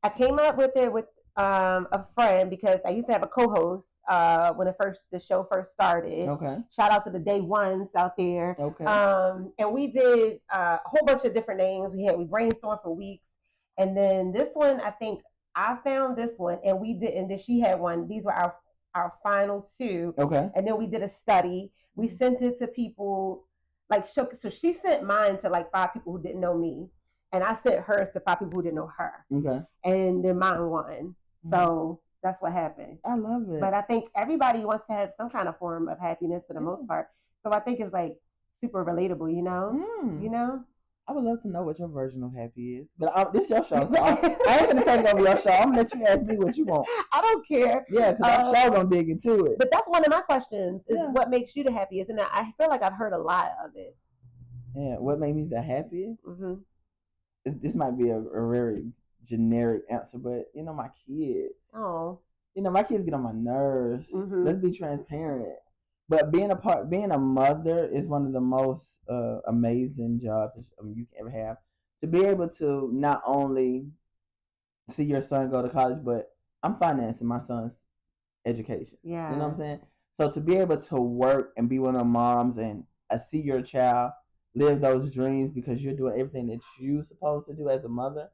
I came up with it with a friend, because I used to have a co-host when the show first started.
Okay.
Shout out to the day ones out there.
Okay.
And we did a whole bunch of different names. We brainstormed for weeks, and then this one, I think I found this one, and we did, and then she had one. These were our final two.
Okay.
And then we did a study. We sent it to people, so she sent mine to like 5 people who didn't know me, and I sent hers to 5 people who didn't know her.
Okay.
And then mine won. So that's what happened.
I love it.
But I think everybody wants to have some kind of form of happiness for the most part. So I think it's like super relatable, You know?
I would love to know what your version of happy is. But this is your show. So I ain't going to take over your show. I'm going to let you ask me what you want.
I don't care.
Yeah, because I'm sure going to dig into it.
But that's one of my questions, is what makes you the happiest? And I feel like I've heard a lot of it.
Yeah, what made me the happiest? This might be a very generic answer, but my kids.
Oh.
My kids get on my nerves. Let's be transparent. But being a mother is one of the most amazing jobs you can ever have. To be able to not only see your son go to college, but I'm financing my son's education.
Yeah.
You know what I'm saying? So to be able to work and be one of the moms, and see your child live those dreams because you're doing everything that you're supposed to do as a mother,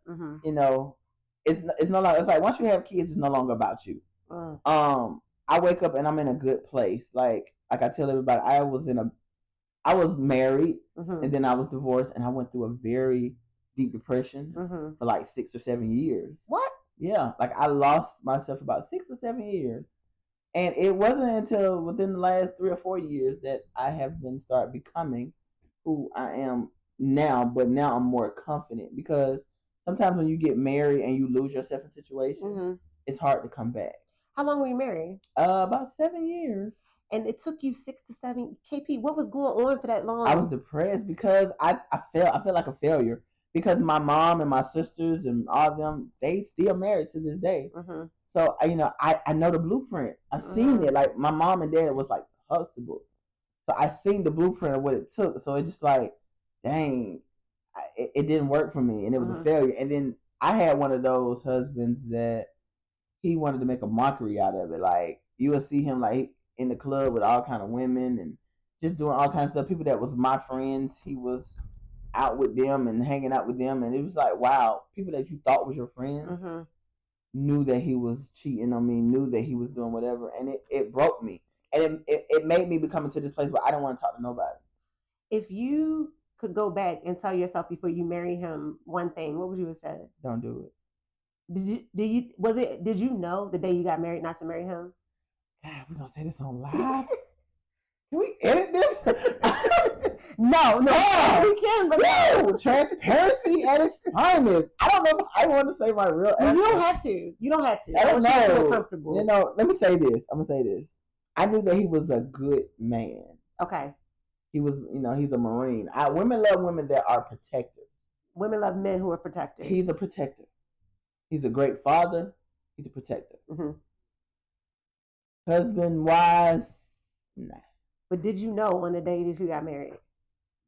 it's no longer, it's like once you have kids, it's no longer about you. I wake up and I'm in a good place. Like I tell everybody, I was married, and then I was divorced, and I went through a very deep depression for like 6 or 7 years.
What?
Yeah, like I lost myself about 6 or 7 years, and it wasn't until within the last 3 or 4 years that I have started becoming who I am now. But now I'm more confident, because sometimes when you get married and you lose yourself in situations, it's hard to come back.
How long were you married?
About 7 years.
And it took you 6 to 7. KP, what was going on for that long?
I was depressed because I felt like a failure, because my mom and my sisters and all of them, they still married to this day. So I know the blueprint. I've seen it. Like my mom and dad was like Huxtables, so I seen the blueprint of what it took. So it's just like, dang, it didn't work for me, and it was a failure. And then I had one of those husbands that he wanted to make a mockery out of it. Like you would see him like in the club with all kind of women and just doing all kinds of stuff. People that was my friends, he was out with them and hanging out with them, and it was like, wow, people that you thought was your friends knew that he was cheating on me, knew that he was doing whatever, and it broke me, and it made me become into this place where I didn't want to talk to nobody.
If you could go back and tell yourself before you marry him one thing, what would you have said?
Don't do it.
Did you know the day you got married not to marry him?
God, we're gonna say this on live. Can we edit this?
No,
we
can, but
no. Transparency at its finest. I don't know if I want to say my real answer.
You don't have to. You don't have to.
I don't know.
Feel comfortable.
You know, let me say this. I'm gonna say this. I knew that he was a good man.
Okay.
He was, he's a Marine. Women love women that are protectors.
Women love men who are protectors.
He's a protector. He's a great father. He's a protector.
Mm-hmm.
Husband wise, nah.
But did you know on the day that you got married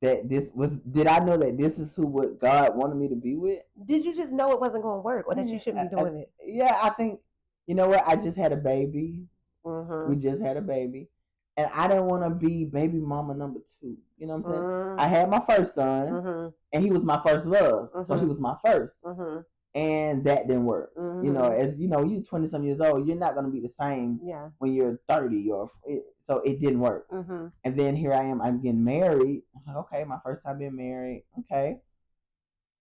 did I know that this is what God wanted me to be with?
Did you just know it wasn't going to work, or that you shouldn't be doing it?
Yeah, I think, you know what? I just had a baby.
Mm-hmm.
We just had a baby. And I didn't want to be baby mama number 2. You know what I'm saying?
Mm-hmm.
I had my first son, and he was my first love. So he was my first. And that didn't work. As you 20-some years old, you're not going to be the same when you're 30 so it didn't work. And then here I am, I'm getting married. I'm like, okay, my first time being married. Okay.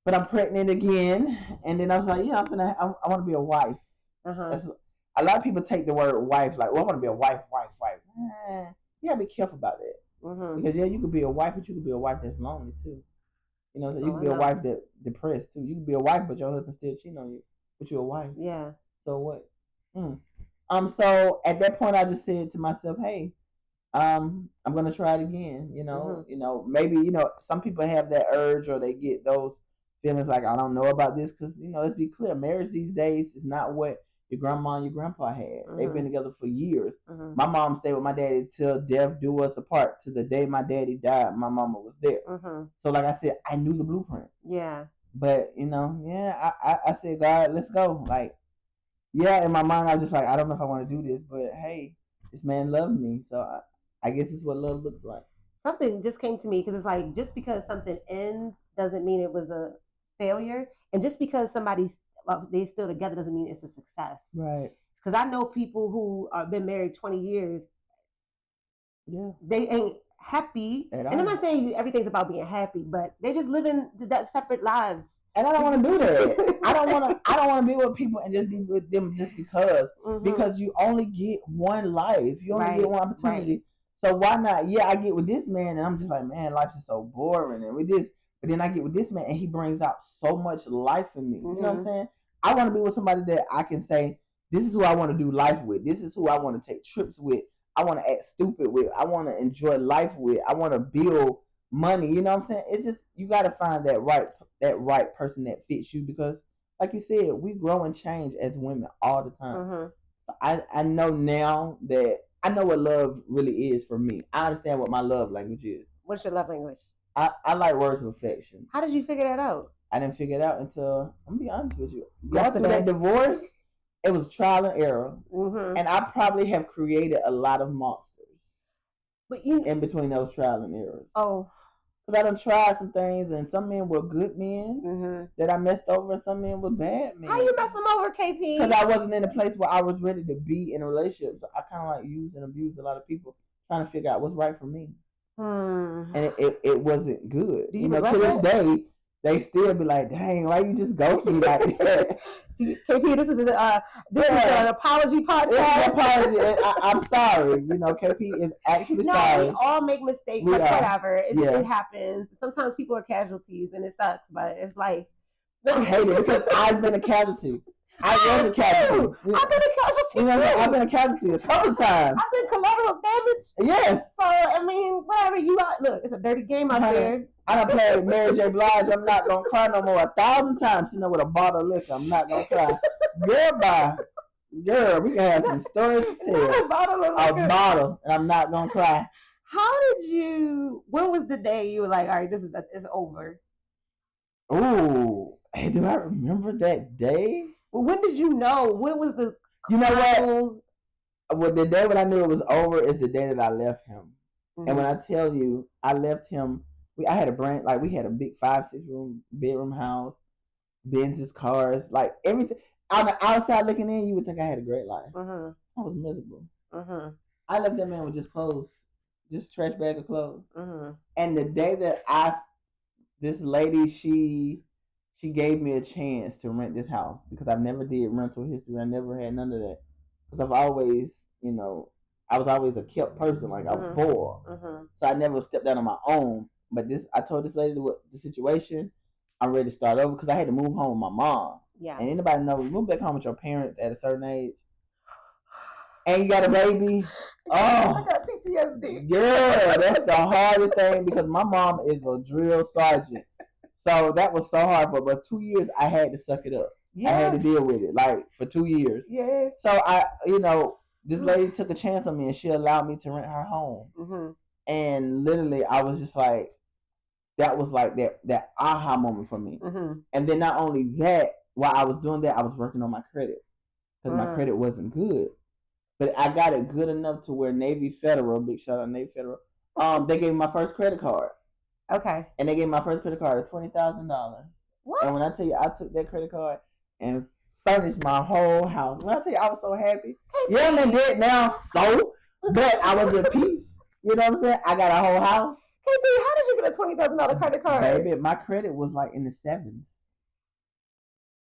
But I'm pregnant again. And then I was like, yeah, I want to be a wife. A lot of people take the word wife like, well, I want to be a wife. You gotta be careful about that. Because you could be a wife, but you could be a wife that's lonely too. So you could be a wife that's depressed too. You could be a wife, but your husband still cheating on you, but you're a wife.
Yeah.
So what? So at that point, I just said to myself, hey, I'm gonna try it again. Maybe some people have that urge or they get those feelings like I don't know about this because let's be clear, marriage these days is not what your grandma and your grandpa had. They've been together for years. My mom stayed with my daddy till death do us apart. To the day my daddy died, my mama was there. So like I said, I knew the blueprint.
Yeah.
But I said, God, let's go. Like, in my mind I was just like, I don't know if I want to do this, but hey, this man loved me, so I guess it's what love looks like.
Something just came to me because it's like just because something ends doesn't mean it was a failure, and just because they still together doesn't mean it's a success.
Right.
Because I know people who have been married 20 years.
Yeah.
They ain't happy. And I'm not saying everything's about being happy, but they just living that separate lives.
And I don't want to do that. I don't want to be with people and just be with them just because. Because you only get one life. You only get one opportunity. Right. So why not? Yeah, I get with this man and I'm just like, man, life is so boring. And with this, but then I get with this man and he brings out so much life in me. You know what I'm saying? I want to be with somebody that I can say, this is who I want to do life with. This is who I want to take trips with. I want to act stupid with. I want to enjoy life with. I want to build money. You know what I'm saying? It's just, you got to find that right person that fits you because, like you said, we grow and change as women all the time. So I know now that I know what love really is for me. I understand what my love language is.
What's your love language?
I like words of affection.
How did you figure that out?
I didn't figure it out until, I'm going to be honest with you. After that divorce, it was trial and error. And I probably have created a lot of monsters in between those trial and errors.
Oh.
Because I done tried some things, and some men were good men that I messed over, and some men were bad men.
How you mess them over, KP?
Because I wasn't in a place where I was ready to be in a relationship. So I kind of like used and abused a lot of people trying to figure out what's right for me. And it wasn't good.
Do you
know, to this day, they still be like, dang, why you just ghost me like that?
KP, this is an apology podcast.
Yeah, apology. I'm sorry. KP is actually sorry.
We all make mistakes, but whatever. It happens. Sometimes people are casualties, and it sucks, but it's life.
I hate it because I've been a casualty. I was a casualty.
I've been a casualty.
I've been a casualty a couple of times.
I've been collateral damage.
Yes.
So, I mean, whatever you are. Look, it's a dirty game out there.
I done played Mary J. Blige. I'm not going to cry no more 1,000 times. With a bottle of liquor. I'm not going to cry. Girl, we can have some stories to tell.
A bottle.
And I'm not going to cry.
When was the day you were like, all right, it's over?
Ooh. Hey, do I remember that day?
Well, when did you know? When was the...
You know what? Well, the day when I knew it was over is the day that I left him. And when I tell you, I left him, I had we had a big 5-6 room bedroom house, Benz's cars, like everything. On the outside looking in, you would think I had a great life. I was miserable. I left that man with just clothes, just trash bag of clothes. And the day that I this lady, she gave me a chance to rent this house because I never did rental history. I never had none of that because I've always, I was always a kept person. Like I was poor, so I never stepped out on my own. But I told this lady what the situation. I'm ready to start over because I had to move home with my mom.
Yeah.
And anybody know you move back home with your parents at a certain age, and you got a baby.
I got PTSD.
Yeah, that's the hardest thing because my mom is a drill sergeant. So that was so hard for, but 2 years I had to suck it up. Yeah. I had to deal with it, like for 2 years.
Yeah.
So this lady took a chance on me and she allowed me to rent her home. And literally, I was just like, that was like that aha moment for me. And then not only that, while I was doing that, I was working on my credit because my credit wasn't good. But I got it good enough to where Navy Federal, big shout out Navy Federal, they gave me my first credit card.
Okay.
And they gave me my first credit card of $20,000.
What?
And when I tell you, I took that credit card and furnished my whole house. When I tell you, I was so happy. Yeah, I'm in debt now, so, but I was at peace. You know what I'm saying? I got a whole house.
KP, how did you get a $20,000 credit card?
Baby, my credit was like in the sevens.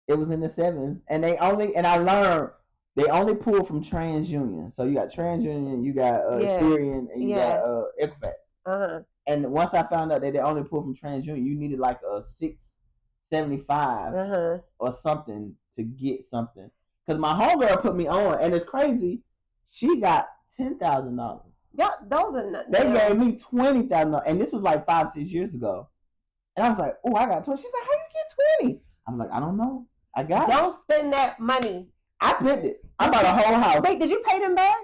It was in the sevens, and I learned they only pull from TransUnion. So you got TransUnion, you got Experian, and you got Equifax. And once I found out that they only pull from TransUnion, you needed like a 675 or something to get something. Because my homegirl put me on, and it's crazy. She got $10,000.
Yeah, those are not.
They gave me $20,000, and this was like 5-6 years ago. And I was like, "Oh, I got 20." She's like, "How you get 20?" I'm like, "I don't know. I got it."
Don't spend that money.
I spent it. I bought a whole house.
Wait, did you pay them back?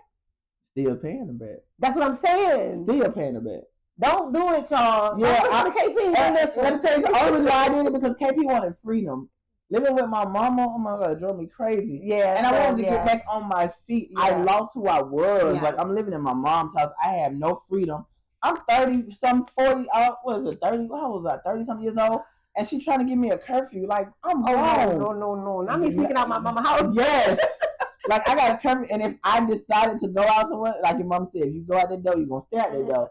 Still paying them back.
That's what I'm saying.
Still paying them back.
Don't do it, y'all.
Yeah,
KP.
Let me tell you, the only reason why I did it because KP wanted freedom. Living with my mama, oh my God, it drove me crazy.
Yeah.
And I wanted to get back on my feet. Yeah. I lost who I was. Yeah. Like, I'm living in my mom's house. I have no freedom. I'm 30, some 40, what is it, 30? How was I? 30-something years old? And she trying to give me a curfew. Like, I'm grown.
No. Not me sneaking out my mama's house.
Yes. Like, I got a curfew. And if I decided to go out somewhere, like your mom said, if you go out the door, you're going to stay out the door.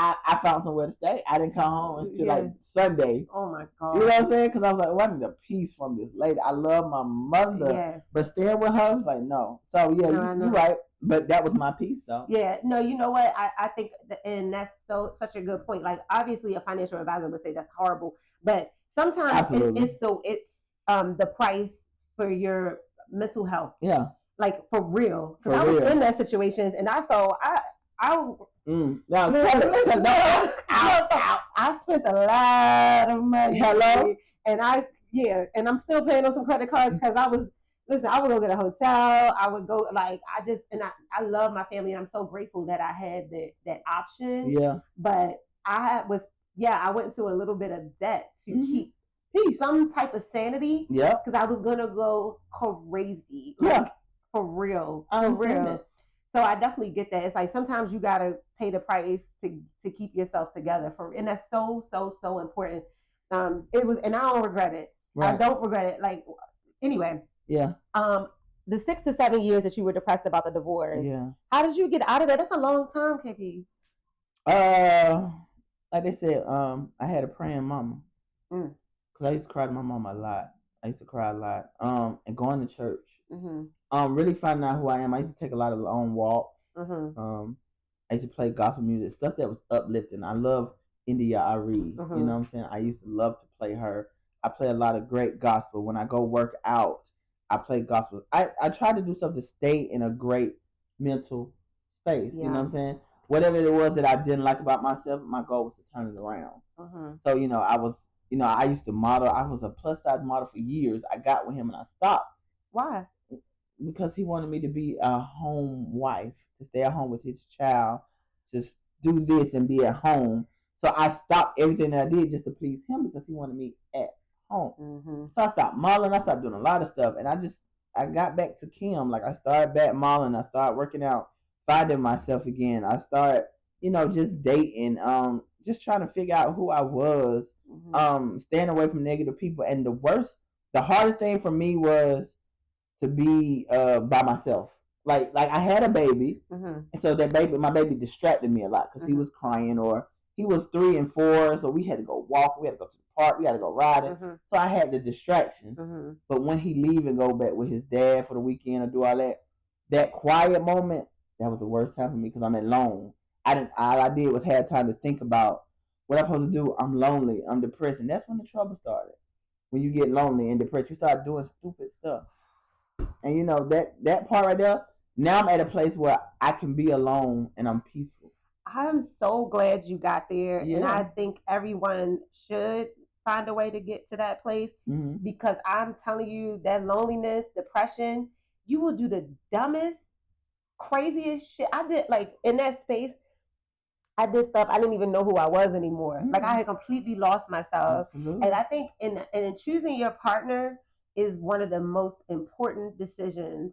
I found somewhere to stay. I didn't come home until like Sunday.
Oh my God.
You know what I'm saying? Because I was like, well, I need a piece from this lady. I love my mother. Yes. But staying with her, I was like, no. So yeah, you're right. But that was my piece though.
Yeah. No, you know what? I think, and that's such a good point. Like obviously a financial advisor would say that's horrible. But sometimes it's the price for your mental health.
Yeah.
Like for real. Because I was in that situations and I spent a lot of money.
Hello?
And I'm still paying on some credit cards because I would go get a hotel. I would go I love my family and I'm so grateful that I had that option.
Yeah.
But I went into a little bit of debt to keep some type of sanity.
Yeah.
Because I was gonna go crazy. For real.
I understand that.
So I definitely get that. It's like sometimes you gotta pay the price to keep yourself together and that's so important. It was, and I don't regret it. Right. I don't regret it. Like anyway.
Yeah.
The 6 to 7 years that you were depressed about the divorce.
Yeah.
How did you get out of that? That's a long time, KP.
Like they said, I had a praying mama. Because I used to cry to my mama a lot. I used to cry a lot. And going to church. Really finding out who I am. I used to take a lot of long walks. I used to play gospel music, stuff that was uplifting. I love India Ari. You know what I'm saying? I used to love to play her. I play a lot of great gospel. When I go work out, I play gospel. I try to do stuff to stay in a great mental space. Yeah. You know what I'm saying? Whatever it was that I didn't like about myself, my goal was to turn it around. So, I used to model. I was a plus size model for years. I got with him and I stopped.
Why?
Because he wanted me to be a home wife, to stay at home with his child, just do this and be at home. So I stopped everything that I did just to please him because he wanted me at home. So I stopped modeling. I stopped doing a lot of stuff. And I got back to Kim. Like I started back modeling. I started working out, finding myself again. I started, just dating, just trying to figure out who I was, staying away from negative people. And the hardest thing for me was to be by myself. Like I had a baby, and so my baby distracted me a lot because he was crying, or he was 3 and 4, so we had to go walk, we had to go to the park. We got to go riding.
Mm-hmm.
So I had the distractions.
Mm-hmm.
But when he leave and go back with his dad for the weekend or do all that, that quiet moment, that was the worst time for me because I'm alone. All I did was had time to think about what I'm supposed to do. I'm lonely. I'm depressed. And that's when the trouble started. When you get lonely and depressed, you start doing stupid stuff. And you know, that part right there, now I'm at a place where I can be alone and I'm peaceful.
I'm so glad you got there.
Yeah.
And I think everyone should find a way to get to that place because I'm telling you that loneliness, depression, you will do the dumbest, craziest shit. I did like in that space, I did stuff I didn't even know who I was anymore. Like I had completely lost myself.
Absolutely.
And I think in choosing your partner is one of the most important decisions.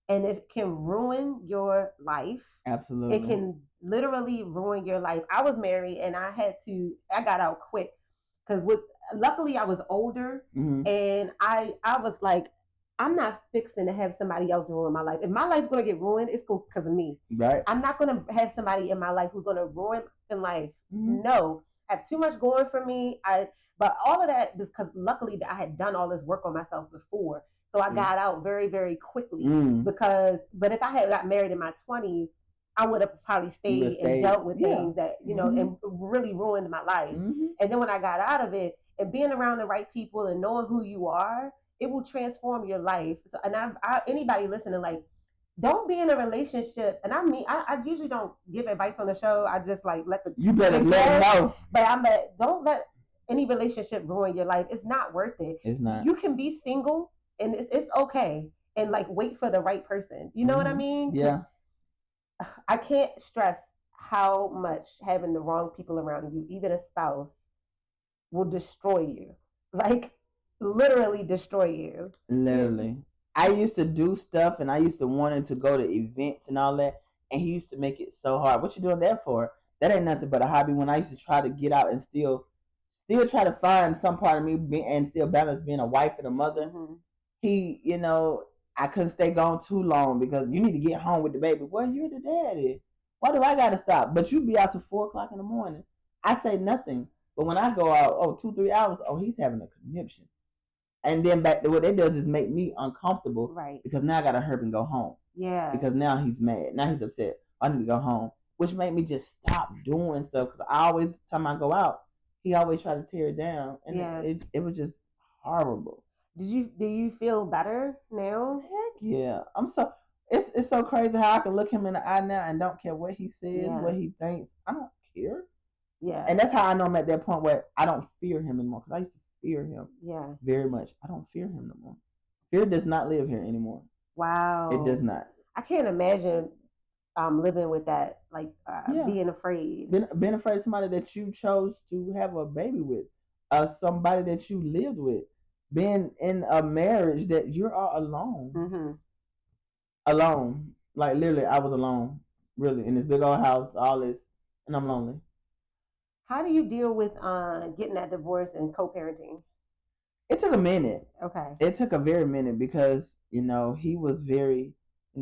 And it can ruin your life.
Absolutely.
It can literally ruin your life. I was married and I got out quick because luckily I was older and I was like, I'm not fixing to have somebody else ruin my life. If my life's gonna get ruined, it's because of me.
Right.
I'm not gonna have somebody in my life who's gonna ruin in life. No, I have too much going for me. But all of that is because luckily I had done all this work on myself before, so I got out very, very quickly. But if I had got married in my 20s, I would have probably stayed and dealt with things that and really ruined my life. And then when I got out of it and being around the right people and knowing who you are, it will transform your life. So, and anybody listening, like, don't be in a relationship. And I usually don't give advice on the show. I just like
you better let them know.
But don't let any relationship ruin your life. It's not worth it.
It's not.
You can be single and it's okay, and like wait for the right person. You know what I mean?
Yeah.
I can't stress how much having the wrong people around you, even a spouse, will destroy you. Like literally destroy you.
Literally. I used to do stuff and I used to want to go to events and all that, and he used to make it so hard. What you doing that for? That ain't nothing but a hobby. When I used to try to get out and still try to find some part of me and still balance being a wife and a mother, he, I couldn't stay gone too long because you need to get home with the baby. Well, you're the daddy. Why do I gotta stop? But you be out till 4:00 in the morning. I say nothing. But when I go out, 2-3 hours, he's having a conniption. And then back to what it does is make me uncomfortable.
Right.
Because now I gotta hurry and go home.
Yeah.
Because now he's mad. Now he's upset. I need to go home. Which made me just stop doing stuff. Because I always, time I go out, he always try to tear it down. And it was just horrible.
Do you feel better now?
Heck yeah. It's so crazy how I can look him in the eye now and don't care what he says, what he thinks. I don't care.
Yeah.
And that's how I know I'm at that point where I don't fear him anymore. Because I used to fear him.
Yeah.
Very much. I don't fear him no more. Fear does not live here anymore.
Wow.
It does not.
I can't imagine living with that, like being afraid.
Being afraid of somebody that you chose to have a baby with, somebody that you lived with, being in a marriage that you're all alone. Alone. Like literally, I was alone, really, in this big old house, all this, and I'm lonely.
How do you deal with getting that divorce and co-parenting?
It took a minute.
Okay.
It took a very minute because, he was very,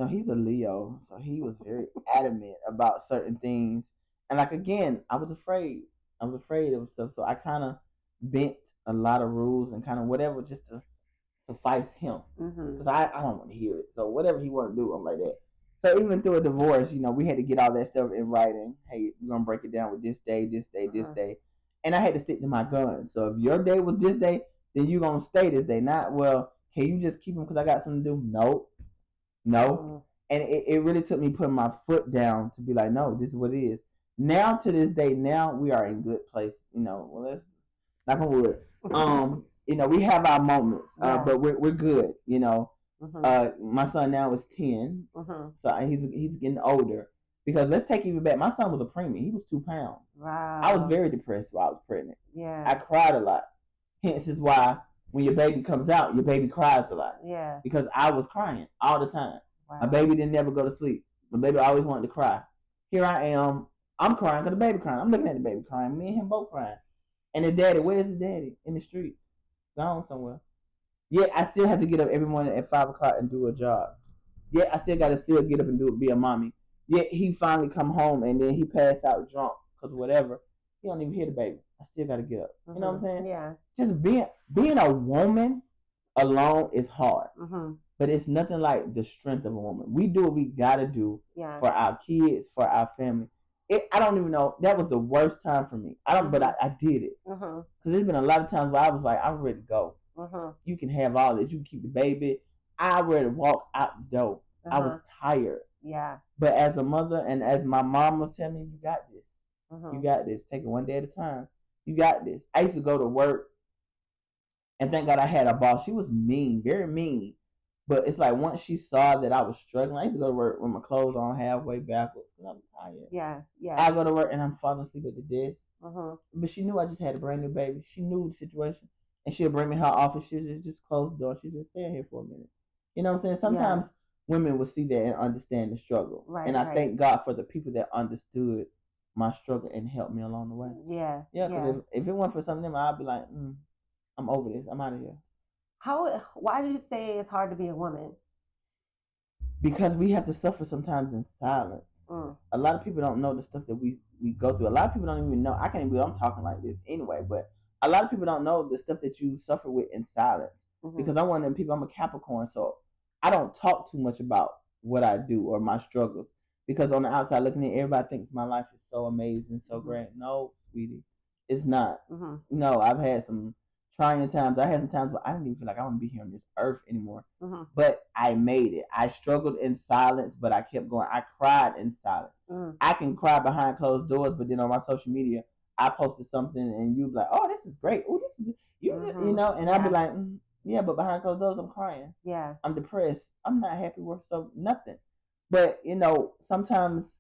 he's a Leo, so he was very adamant about certain things. And like, again, I was afraid. of stuff. So I kind of bent a lot of rules and kind of whatever just to suffice him. Because I don't want to hear it. So whatever he want to do, I'm like that. So even through a divorce, we had to get all that stuff in writing. Hey, we're going to break it down with this day, this day, this day. And I had to stick to my guns. So if your day was this day, then you're going to stay this day. Not, well, can you just keep them because I got something to do? No. And it really took me putting my foot down to be like, no, this is what it is. Now to this day, now we are in good place. Well, let's knock on wood. We have our moments, but we're good. My son now is 10, so he's getting older. Because let's take even back. My son was a preemie. He was 2 pounds.
Wow.
I was very depressed while I was pregnant.
Yeah.
I cried a lot. Hence is why when your baby comes out, your baby cries a lot.
Yeah.
Because I was crying all the time.
Wow.
My baby didn't never go to sleep. My baby always wanted to cry. Here I am. I'm crying because the baby crying. I'm looking at the baby crying. Me and him both crying. And his daddy, where's his daddy? In the streets. Gone somewhere. Yeah, I still have to get up every morning at 5 o'clock and do a job. Yeah, I still got to get up and be a mommy. Yeah, he finally come home and then he passed out drunk because whatever. He don't even hear the baby. I still got to get up. You know what I'm saying?
Yeah.
Just being a woman alone is hard. But it's nothing like the strength of a woman. We do what we got to do for our kids, for our family. I don't even know. That was the worst time for me. I don't, but I did it. Because there's been a lot of times where I was like, I'm ready to go. You can have all this. You can keep the baby. I ready to walk out the door. I was tired.
Yeah.
But as a mother and as my mom was telling me, you got this. You got this. Take it one day at a time. You got this. I used to go to work, and thank God I had a boss. She was mean, very mean. But it's like once she saw that I was struggling, I used to go to work with my clothes on halfway backwards because I'm tired.
Yeah, yeah.
I go to work and I'm falling asleep at the desk. But she knew I just had a brand new baby. She knew the situation. And she'll bring me her office. She'll just close the door. She'll just stay here for a minute. You know what I'm saying? Sometimes women will see that and understand the struggle.
Right,
and I thank God for the people that understood my struggle and helped me along the way.
Yeah.
Yeah, because if it weren't for something, I'd be like, I'm over this. I'm out of here.
Why do you say it's hard to be a woman?
Because we have to suffer sometimes in silence. A lot of people don't know the stuff that we go through. A lot of people don't even know. I can't even believe I'm talking like this anyway, but a lot of people don't know the stuff that you suffer with in silence. Because I'm one of them people, I'm a Capricorn, so I don't talk too much about what I do or my struggles. Because on the outside looking in, everybody thinks my life is so amazing, so great. No, sweetie, it's not. No, I've had some trying times. I had some times where I didn't even feel like I want to be here on this earth anymore. But I made it. I struggled in silence, but I kept going. I cried in silence. I can cry behind closed doors, but then on my social media, I posted something and you be like, "Oh, this is great. Oh, this is you know," and I'd be like, "Yeah," but behind closed doors, I'm crying.
Yeah,
I'm depressed. I'm not happy with nothing. But sometimes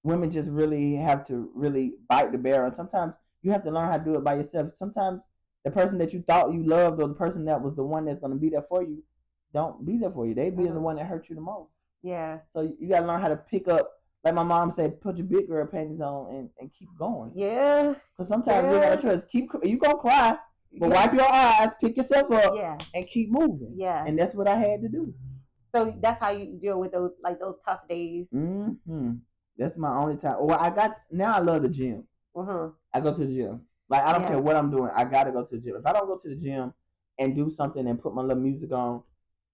women just really have to really bite the bear, and sometimes you have to learn how to do it by yourself. Sometimes the person that you thought you loved or the person that was the one that's going to be there for you don't be there for you. They be the one that hurt you the most.
Yeah.
So you got to learn how to pick up, like my mom said, put your big girl panties on and keep going.
Yeah.
Because sometimes you got to trust. You going to cry, but wipe your eyes, pick yourself up, and keep moving.
Yeah.
And that's what I had to do.
So that's how you deal with those tough days.
That's my only time. Well, I love the gym. I go to the gym. Like, I don't care what I'm doing. I got to go to the gym. If I don't go to the gym and do something and put my little music on,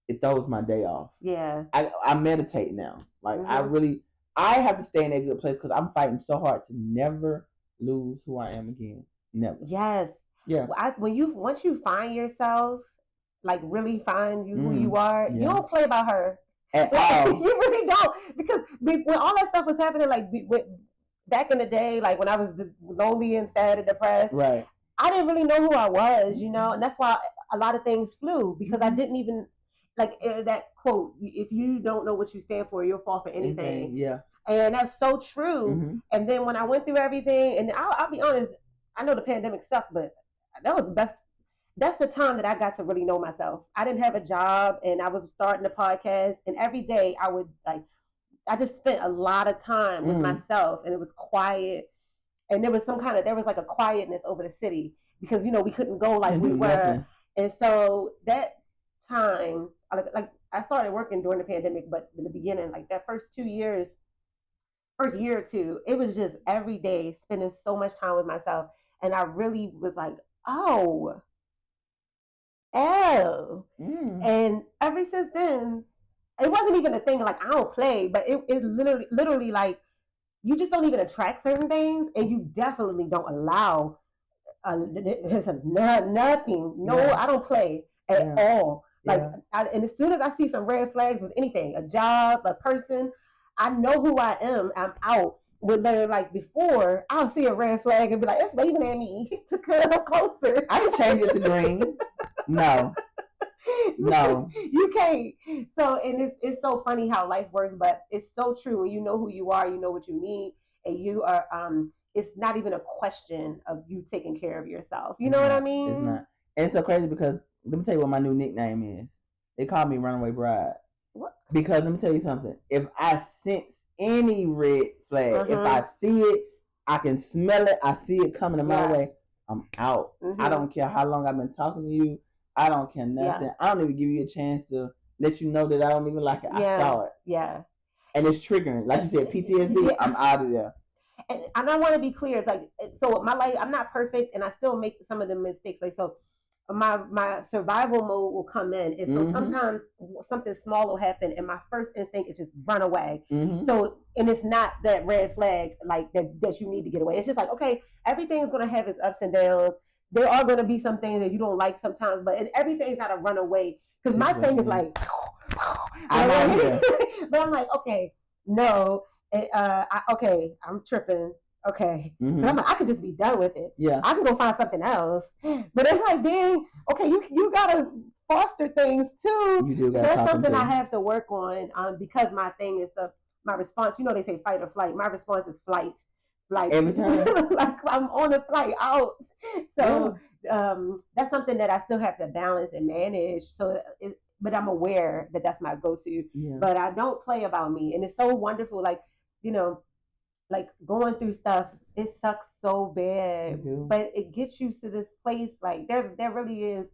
it throws my day off.
Yeah.
I meditate now. Like, I have to stay in a good place because I'm fighting so hard to never lose who I am again. Never.
Yes.
Yeah.
Once you find yourself, like really find who you are, you don't play about her.
At all.
You really don't. Because when all that stuff was happening, like back in the day, like when I was lonely and sad and depressed,
right,
I didn't really know who I was, and that's why a lot of things flew because I didn't even like that quote. If you don't know what you stand for, you'll fall for anything.
Yeah,
and that's so true. And then when I went through everything, and I'll be honest, I know the pandemic sucked, but that was the best. That's the time that I got to really know myself. I didn't have a job, and I was starting a podcast, and every day I just spent a lot of time with myself, and it was quiet. And there was like a quietness over the city because, we couldn't go like we were. Nothing. And so that time, like I started working during the pandemic, but in the beginning, like that first year or two, it was just every day spending so much time with myself. And I really was like, oh. And ever since then, it wasn't even a thing like I don't play, but it's literally like you just don't even attract certain things, and you definitely don't allow nothing. No, I don't play at all. Like, and as soon as I see some red flags with anything, a job, a person, I know who I am. I'm out. But like before, I'll see a red flag and be like, it's waving at me to come closer.
I can change it to green. No.
You can't. So, and it's so funny how life works, but it's so true. When you know who you are, you know what you need, and you are it's not even a question of you taking care of yourself. You know what I mean?
It's not. And it's so crazy because let me tell you what my new nickname is. They call me Runaway Bride.
What?
Because let me tell you something. If I sense any red flag, if I see it, I can smell it, I see it coming my way, I'm out. I don't care how long I've been talking to you. I don't care nothing. I don't even give you a chance to let you know that I don't even like it. I saw it.
Yeah.
And it's triggering. Like you said, PTSD, I'm out of there.
and I want to be clear. It's like, so my life, I'm not perfect, and I still make some of the mistakes. Like, so my survival mode will come in, and so sometimes something small will happen, and my first instinct is just run away. So, and it's not that red flag like that you need to get away. It's just like, okay, everything's gonna have its ups and downs. There are gonna be some things that you don't like sometimes, but everything's not a runaway. Because my thing is like, but I'm like, okay, no, okay, I'm tripping. Okay, I'm like, I could just be done with it.
Yeah,
I can go find something else. But it's like being okay. You gotta foster things too.
You do.
That's something I have to work on. Because my thing is my response. You know, they say fight or flight. My response is flight. Like
every time,
like I'm on a flight out. So that's something that I still have to balance and manage. So but I'm aware that that's my go-to. Yeah. But I don't play about me, and it's so wonderful. Like, you know, like going through stuff, it sucks so bad, but it gets you to this place. Like there really is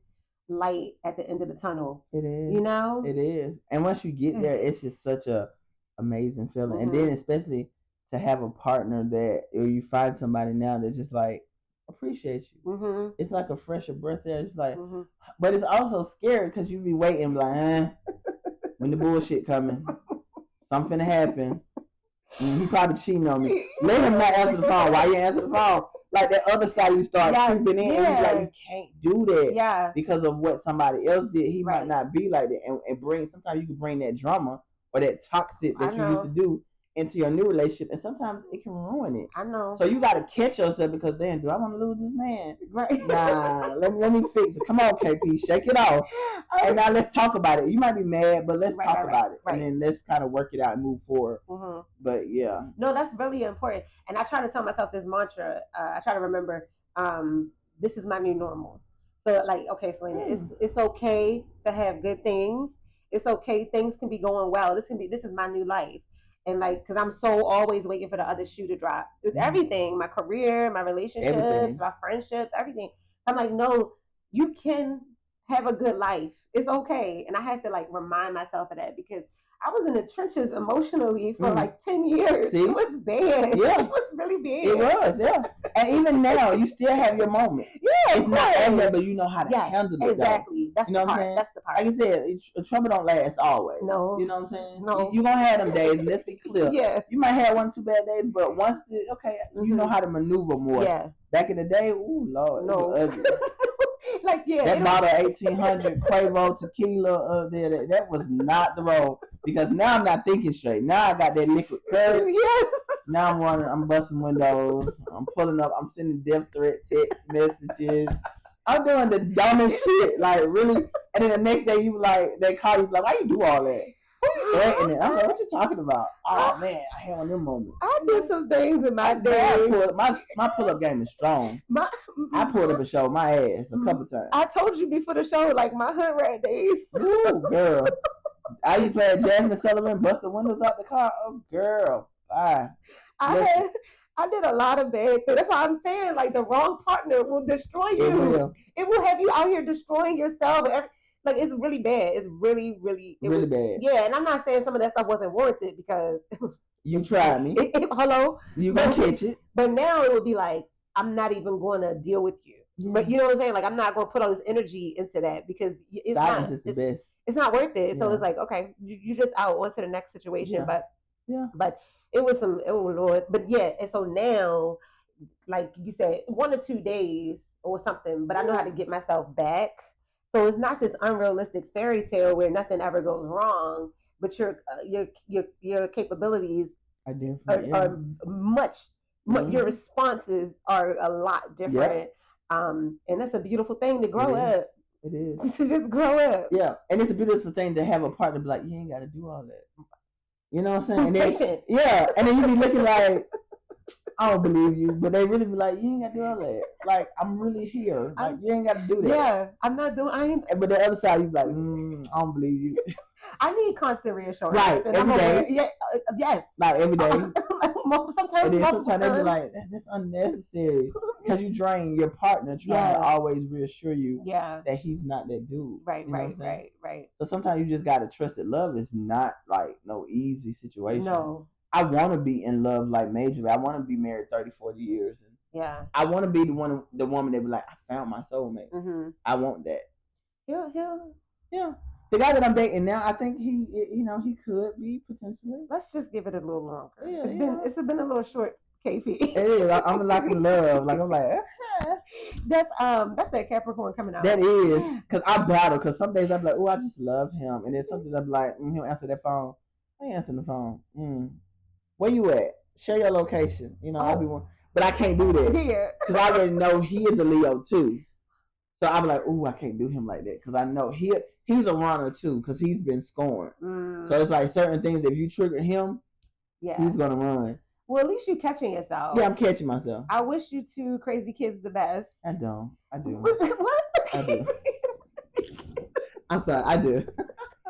light at the end of the tunnel.
It is,
you know,
it is. And once you get there, it's just such a amazing feeling. And then especially to have a partner that, or you find somebody now that just like appreciates you. It's like a fresher breath there. It's like, but it's also scary because you be waiting like, when the bullshit coming, something finna happen. He probably cheating on me. Let him not answer the phone. Why you answer the phone? Like that other side, you start creeping in. And you're like, you can't do that because of what somebody else did. He might not be like that, and bring. Sometimes you can bring that drama or that toxic that you used to do into your new relationship, and sometimes it can ruin it.
I know.
So you got to catch yourself because then, do I want to lose this man?
Right.
Nah, let me fix it. Come on, KP, shake it off. And now let's talk about it. You might be mad, but let's talk about it, and then let's kind of work it out and move forward. But yeah,
no, that's really important. And I try to tell myself this mantra. I try to remember, this is my new normal. So like, okay, Selena, it's okay to have good things. It's okay. Things can be going well. This is my new life. And like, because I'm so always waiting for the other shoe to drop with everything, my career, my relationships, my friendships, everything. I'm like, no, you can have a good life. It's okay. And I have to like remind myself of that because I was in the trenches emotionally for like 10 years. See? It was bad. Yeah. It was really bad.
It was, yeah. And even now, you still have your moment.
Yeah.
It's not anger, but you know how to handle it.
Exactly. That's
you know
the part.
What I'm saying?
That's the part.
Like I said, trouble don't last always.
No.
You know what I'm saying?
No.
You're going to have them days, and let's be clear.
Yeah.
You might have 1 or 2 bad days, but once, you know how to maneuver more.
Yeah.
Back in the day, ooh, Lord,
no.
It was ugly.
Like, yeah,
that bottle of 1800 Quavo tequila there, that was not the road. Because now I'm not thinking straight. Now I got that liquid courage.
Yeah.
Now I'm busting windows. I'm pulling up. I'm sending death threat text messages. I'm doing the dumbest shit. Like, really. And then the next day, they call you, like, why you do all that? Threatening. I'm like, what you talking about? Oh man, I had one of them moments.
I did some things in my day.
My pull-up game is strong. I pulled up and showed my ass a couple times.
I told you before the show, like my hood rat days.
Ooh, girl. I used to play at Jasmine Sullivan, bust the windows out the car. Oh, girl. Bye.
I did a lot of bad things. That's why I'm saying, like, the wrong partner will destroy you. It will have you out here destroying yourself. Like, it's really bad. It's really, really,
really bad.
Yeah, and I'm not saying some of that stuff wasn't warranted because
you tried me.
Hello,
you gonna catch it.
But now it would be like, I'm not even going to deal with you. Yeah. But you know what I'm saying? Like, I'm not going to put all this energy into that because
silence is the best.
It's not worth it. So it's like, okay, you just out on to the next situation.
Yeah.
But it was Lord. But yeah, and so now, like you said, 1 or 2 days or something. But I know how to get myself back. So it's not this unrealistic fairy tale where nothing ever goes wrong, but your capabilities are much. Your responses are a lot different, and that's a beautiful thing to grow up.
It is
to just grow up.
Yeah, and it's a beautiful thing to have a partner be like, you ain't got to do all that. You know what I'm saying?
And patient.
And then you be looking like, I don't believe you, but they really be like, you ain't got to do all that. Like, I'm really here. Like, you ain't got to do that.
Yeah, I'm not doing.
But the other side, you be like, I don't believe you.
I need constant reassurance.
Right, every day.
Yes.
Like, every day.
Sometimes
they be like, that's unnecessary. Because you drain your partner trying to always reassure you that he's not that dude.
Right.
So sometimes you just got to trust that love is not like no easy situation.
No.
I want to be in love like majorly. I want to be married 30, 40 years. And
yeah.
I want to be the woman that be like, I found my soulmate.
Mm-hmm.
I want that.
Yeah.
The guy that I'm dating now, I think he could be potentially.
Let's just give it a little longer.
Yeah,
it's been a little short, KP.
It is. I'm like in love. Like I'm like,
that's that Capricorn coming out.
That is, because I battle. Because some days I'm like, oh, I just love him, and then some days I'm like, he'll answer that phone. I ain't answering the phone. Where you at? Share your location. I'll be one, but I can't do that.
Yeah,
because I already know he is a Leo too. So I'm like, oh, I can't do him like that because I know he's a runner too because he's been scoring. So it's like certain things. If you trigger him, he's gonna run.
Well, at least you're catching yourself.
Yeah, I'm catching myself.
I wish you two crazy kids the best.
I don't. I do.
What?
I do. I'm sorry. I do.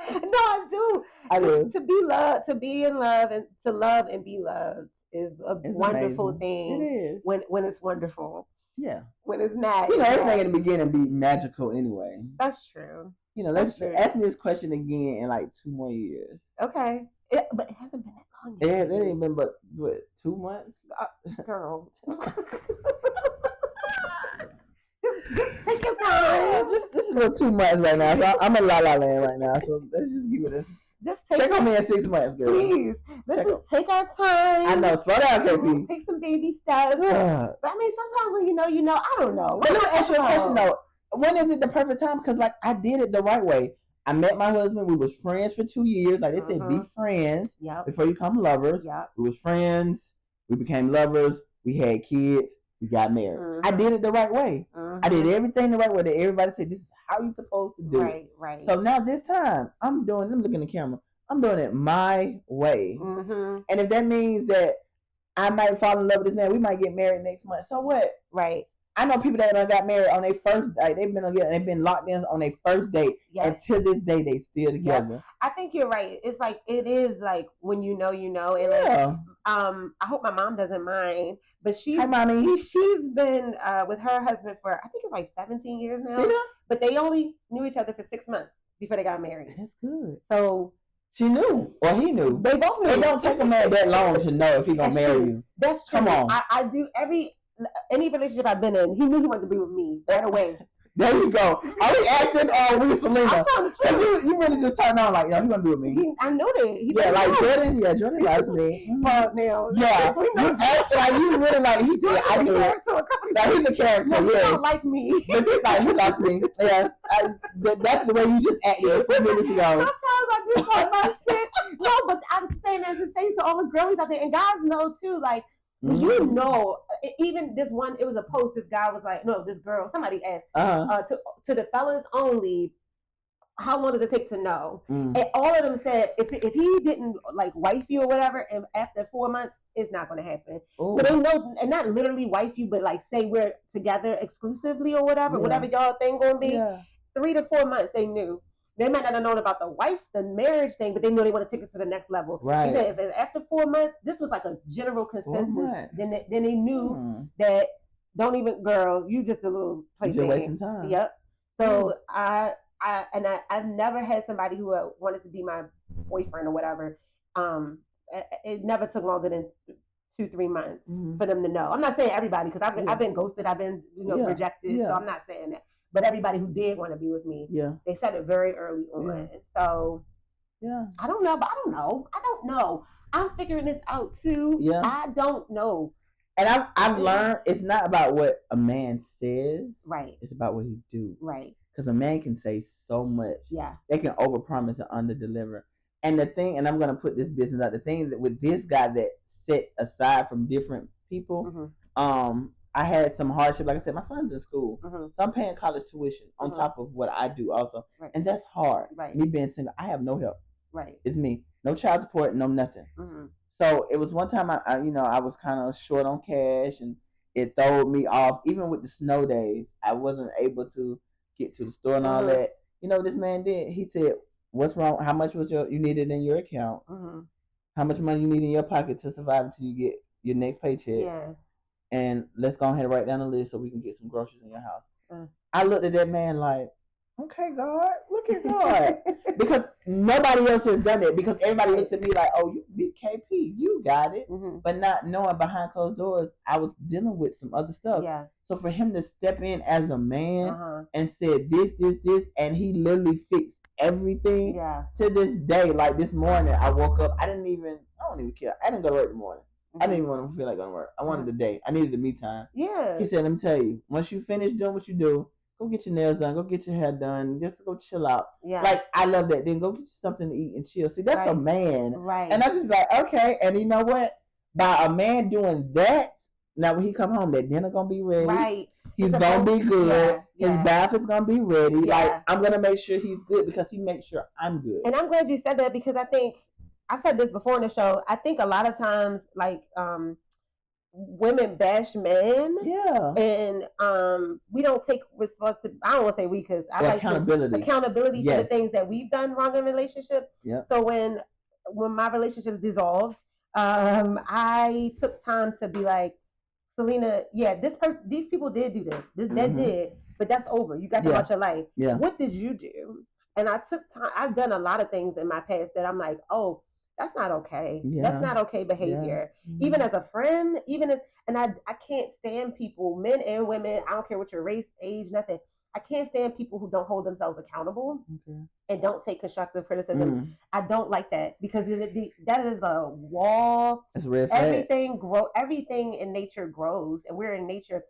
No, I do.
I do.
To be loved, to be in love, and to love and be loved is a wonderful thing.
It is.
When it's wonderful.
Yeah.
When it's not.
Everything in the beginning be magical anyway.
That's true.
Let's ask me this question again in like 2 more years.
Okay. But it hasn't been that long
yet. It ain't been but what, 2 months?
Girl. Take your time.
This is a little 2 months right now. So I'm in La La Land right now. So let's just give it check on me in 6 months, girl.
Please. Let's just take our time.
I know. Slow down, KP.
Take some baby steps. But I mean, sometimes when you know, I don't know.
But let me ask you a question though. When is it the perfect time? Because like I did it the right way. I met my husband. We was friends for 2 years. Like they said, be friends before you become lovers. We was friends. We became lovers. We had kids. We got married. I did it the right way. I did everything the right way. That everybody said this is how you supposed to do it.
Right.
So now this time I'm doing. Let me look in the camera. I'm doing it my way. And if that means that I might fall in love with this man, we might get married next month. So what?
Right.
I know people that got married on their first date. They've been locked in on their first date. And to this day, they still together.
I think you're right. It's like, it is like when you know. And like, I hope my mom doesn't mind, but
Hi, mommy.
She's been with her husband for, I think it's like 17 years now.
See that?
But they only knew each other for 6 months before they got married.
That's good.
So
she knew, or he knew.
They both knew.
It don't take a man that long to know if he gonna marry you.
That's true.
Come on.
I do any relationship I've been in, he knew he wanted to be with me right away.
There you go. Are we acting or we Selena?
I'm telling the truth.
You really just turned on like, yo, he gonna be with me.
I know that.
Like Jordan. Yeah, Jordan likes me.
But now,
yeah, you act like you really like. He did. I do. He's a character.
No, he don't like me.
But he likes me. Yeah, that's the way you just acted a few minutes ago.
Sometimes I do talk my shit. No, but I'm saying as to say to all the girlies out there, and guys know too. Like, you know, even this one, it was a post. This guy was like, no, this girl. Somebody asked to the fellas only. How long does it take to know? And all of them said if he didn't like wife you or whatever, and after 4 months, it's not going to happen. Ooh. So they know, and not literally wife you, but like say we're together exclusively or whatever, whatever y'all thing going to be. 3 to 4 months, they knew. They might not have known about the marriage thing, but they know they want to take it to the next level.
Right.
He said if it's after 4 months, this was like a general consensus. Then they knew that don't even, girl, you just a little place.
You're wasting time.
Yep. So I've never had somebody who wanted to be my boyfriend or whatever. It never took longer than 2-3 months for them to know. I'm not saying everybody because I've been ghosted, I've been rejected, so I'm not saying that. But everybody who did want to be with me, they said it very early on. So I don't know, but I don't know. I'm figuring this out too. I don't know.
And I've learned it's not about what a man says.
Right.
It's about what he do.
Right.
Because a man can say so much.
Yeah.
They can overpromise and underdeliver. And the thing, and I'm gonna put this business out. The thing that with this guy that set aside from different people, I had some hardship. Like I said, my son's in school, so I'm paying college tuition on top of what I do also, and that's hard.
Right.
Me being single, I have no help.
Right.
It's me, no child support, no nothing. So it was one time I was kind of short on cash, and it threw me off. Even with the snow days, I wasn't able to get to the store and all that. You know what this man did? He said, "What's wrong? How much was you needed in your account? How much money you need in your pocket to survive until you get your next paycheck?
Yeah.
And let's go ahead and write down a list so we can get some groceries in your house." I looked at that man like, Okay, God, look at God. Because nobody else has done it. Because everybody looks at me like, oh, you big KP, you got it. But not knowing behind closed doors, I was dealing with some other stuff.
Yeah.
So for him to step in as a man and said this, and he literally fixed everything.
Yeah.
To this day, like this morning, I woke up. I don't even care. I didn't go to work in the morning. I didn't even want to feel like going to work. I wanted the day. I needed the me time.
Yeah.
He said, let me tell you, once you finish doing what you do, go get your nails done. Go get your hair done. Just go chill out. Yeah. Like, I love that. Then go get you something to eat and chill. See, that's a man.
Right.
And I just like, okay. And you know what? By a man doing that, now when he come home, that dinner going to be ready. Right. He's going to be good. Yeah. His bath is going to be ready. Yeah. Like, I'm going to make sure he's good because he makes sure I'm good.
And I'm glad you said that because I think, I've said this before in the show, I think a lot of times, like, women bash men, and we don't take responsibility. I don't want to say we because I like accountability for the things that we've done wrong in relationships. So when my relationships dissolved, I took time to be like, Selena, these people did do this, that did, but that's over. You got them out your life. What did you do? And I took time. I've done a lot of things in my past that I'm like, oh, that's not okay. That's not okay behavior. Even as a friend, and I can't stand people, men and women, I don't care what your race, age, nothing. I can't stand people who don't hold themselves accountable and don't take constructive criticism. I don't like that because that is a wall.
That's a red flag.
Everything in nature grows, and we're in nature.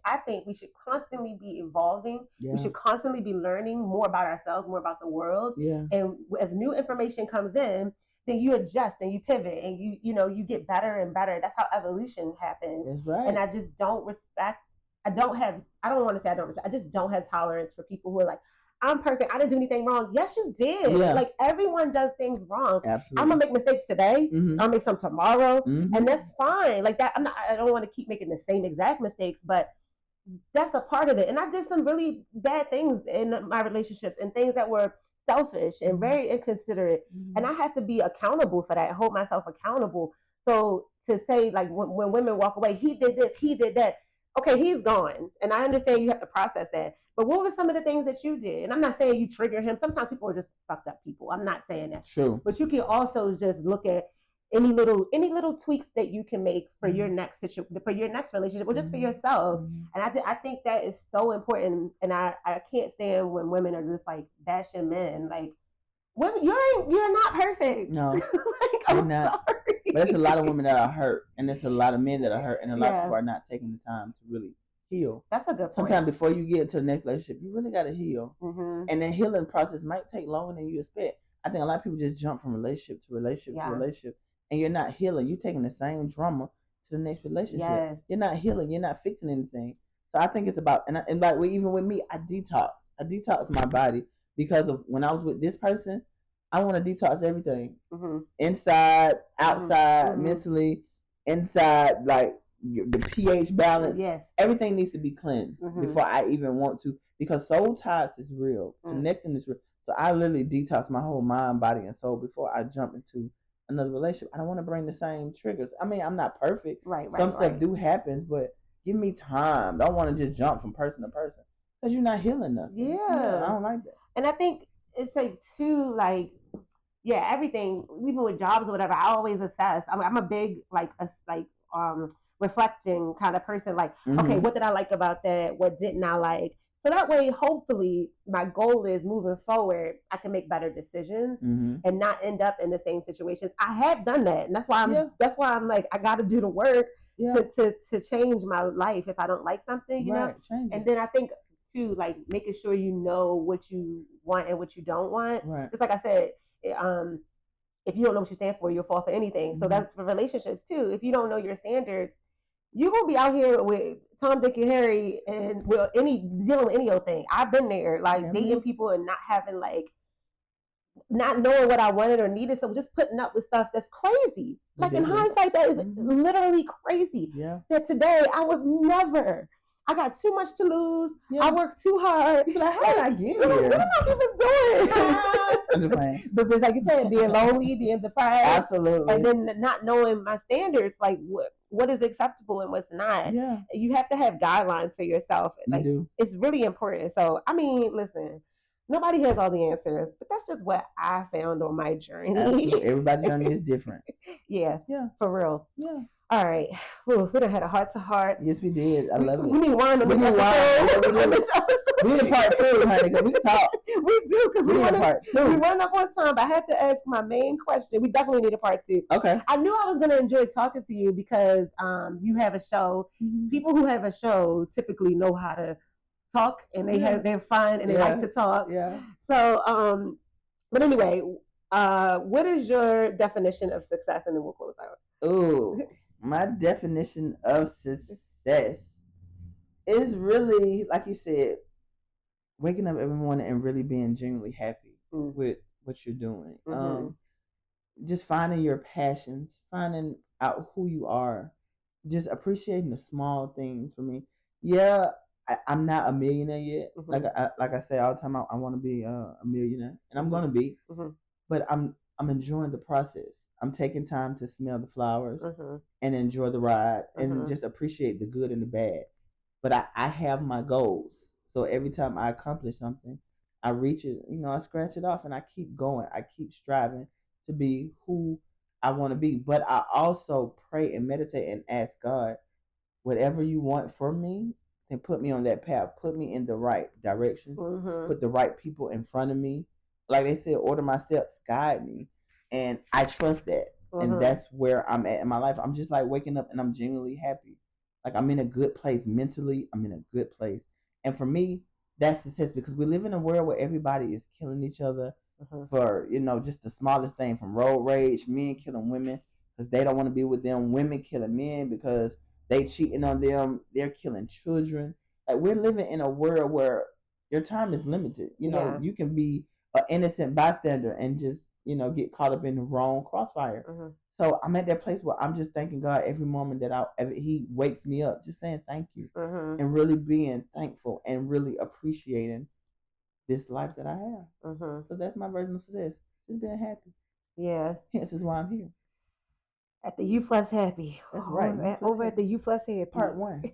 I think we should constantly be evolving. We should constantly be learning more about ourselves, more about the world. And as new information comes in, then you adjust and you pivot and you get better and better. That's how evolution happens.
That's right.
And I just don't respect. I just don't have tolerance for people who are like, I'm perfect. I didn't do anything wrong. Yes, you did. Like everyone does things wrong.
Absolutely.
I'm gonna make mistakes today. I'll make some tomorrow, and that's fine. Like that. I don't want to keep making the same exact mistakes, but that's a part of it. And I did some really bad things in my relationships and things that were selfish and very inconsiderate, and I have to be accountable for that. Hold myself accountable. So to say like when women walk away, he did this, he did that. Okay, he's gone, and I understand you have to process that. But what were some of the things that you did? And I'm not saying you trigger him. Sometimes people are just fucked up people. I'm not saying that.
True.
But you can also just look at any little tweaks that you can make for your next for your next relationship, or just for yourself. And I think that is so important. And I can't stand when women are just like bashing men. Like, women, you're not perfect.
No,
like, I'm not. Sorry.
But there's a lot of women that are hurt, and there's a lot of men that are hurt, and a lot of people are not taking the time to really heal.
That's a good point.
Sometimes before you get into the next relationship, you really got to heal. And the healing process might take longer than you expect. I think a lot of people just jump from relationship to relationship to relationship, and you're not healing. You're taking the same drama to the next relationship.
Yes.
You're not healing. You're not fixing anything. So I think it's about, and like even with me, I detox my body because of when I was with this person. I want to detox everything, inside, outside, mentally, inside, like the pH balance.
Yes.
Everything needs to be cleansed before I even want to, because soul ties is real, connecting is real. So I literally detox my whole mind, body, and soul before I jump into another relationship. I don't want to bring the same triggers. I mean, I'm not perfect. Some stuff do happens, but give me time. Don't want to just jump from person to person because you're not healing nothing.
Yeah.
I don't like that.
And I think it's like too, like, everything, even with jobs or whatever, I always assess. I'm a big reflecting kind of person. Like, okay, what did I like about that? What didn't I like? So that way, hopefully, my goal is moving forward, I can make better decisions and not end up in the same situations. I have done that, and that's why I'm like, I got to do the work to change my life if I don't like something, you know. And then I think too, like making sure you know what you want and what you don't want. Just like I said. If you don't know what you stand for, you'll fall for anything. So that's for relationships too. If you don't know your standards, you're gonna be out here with Tom, Dick, and Harry, and dealing with any old thing. I've been there, like dating people and not having not knowing what I wanted or needed, so just putting up with stuff that's crazy. Like in hindsight, that is literally crazy. That today I would never. I got too much to lose. I work too hard.
People like, how did I get here?
What am I even doing?
I'm just playing.
But it's like you said, being lonely, being depressed.
Absolutely.
And then not knowing my standards, like what is acceptable and what's not. You have to have guidelines for yourself.
You do.
It's really important. So, I mean, listen, Nobody has all the answers, but that's just what I found on my journey.
Absolutely. Everybody's journey is different.
Yeah, for real.
Yeah.
All right. Ooh, we done had a heart to heart.
Yes, we did. I love it.
We need wine on this episode.
We need a part 2, honey, because we can talk.
We do, because we
need a part 2.
We run up on time, but I had to ask my main question. We definitely need a part 2.
Okay.
I knew I was going to enjoy talking to you because you have a show. Mm-hmm. People who have a show typically know how to talk, and they're fun, and they like to talk.
Yeah.
So, but anyway, what is your definition of success, and then we'll close out?
Ooh, my definition of success is really, like you said, waking up every morning and really being genuinely happy with what you're doing. Mm-hmm. Just finding your passions, finding out who you are, just appreciating the small things. For me, I'm not a millionaire yet. Mm-hmm. Like I say all the time, I want to be a millionaire, and I'm gonna be. Mm-hmm. But I'm enjoying the process. I'm taking time to smell the flowers and enjoy the ride and just appreciate the good and the bad. But I have my goals. So every time I accomplish something, I reach it, I scratch it off, and I keep going. I keep striving to be who I want to be. But I also pray and meditate and ask God, whatever you want for me, then put me on that path. Put me in the right direction. Put the right people in front of me. Like they said, order my steps, guide me. And I trust that. And that's where I'm at in my life. I'm just like waking up and I'm genuinely happy. Like I'm in a good place mentally. I'm in a good place. And for me, that's success, because we live in a world where everybody is killing each other for, just the smallest thing, from road rage, men killing women because they don't want to be with them, women killing men because they cheating on them, they're killing children. Like we're living in a world where your time is limited. You can be an innocent bystander and just, get caught up in the wrong crossfire. So I'm at that place where I'm just thanking God every moment that He wakes me up, just saying thank you and really being thankful and really appreciating this life that I have. So that's my version of success, just being happy.
Yeah.
Hence is why I'm here.
At the U Plus Happy.
That's right.
Over at the U Plus Happy.
Part 1.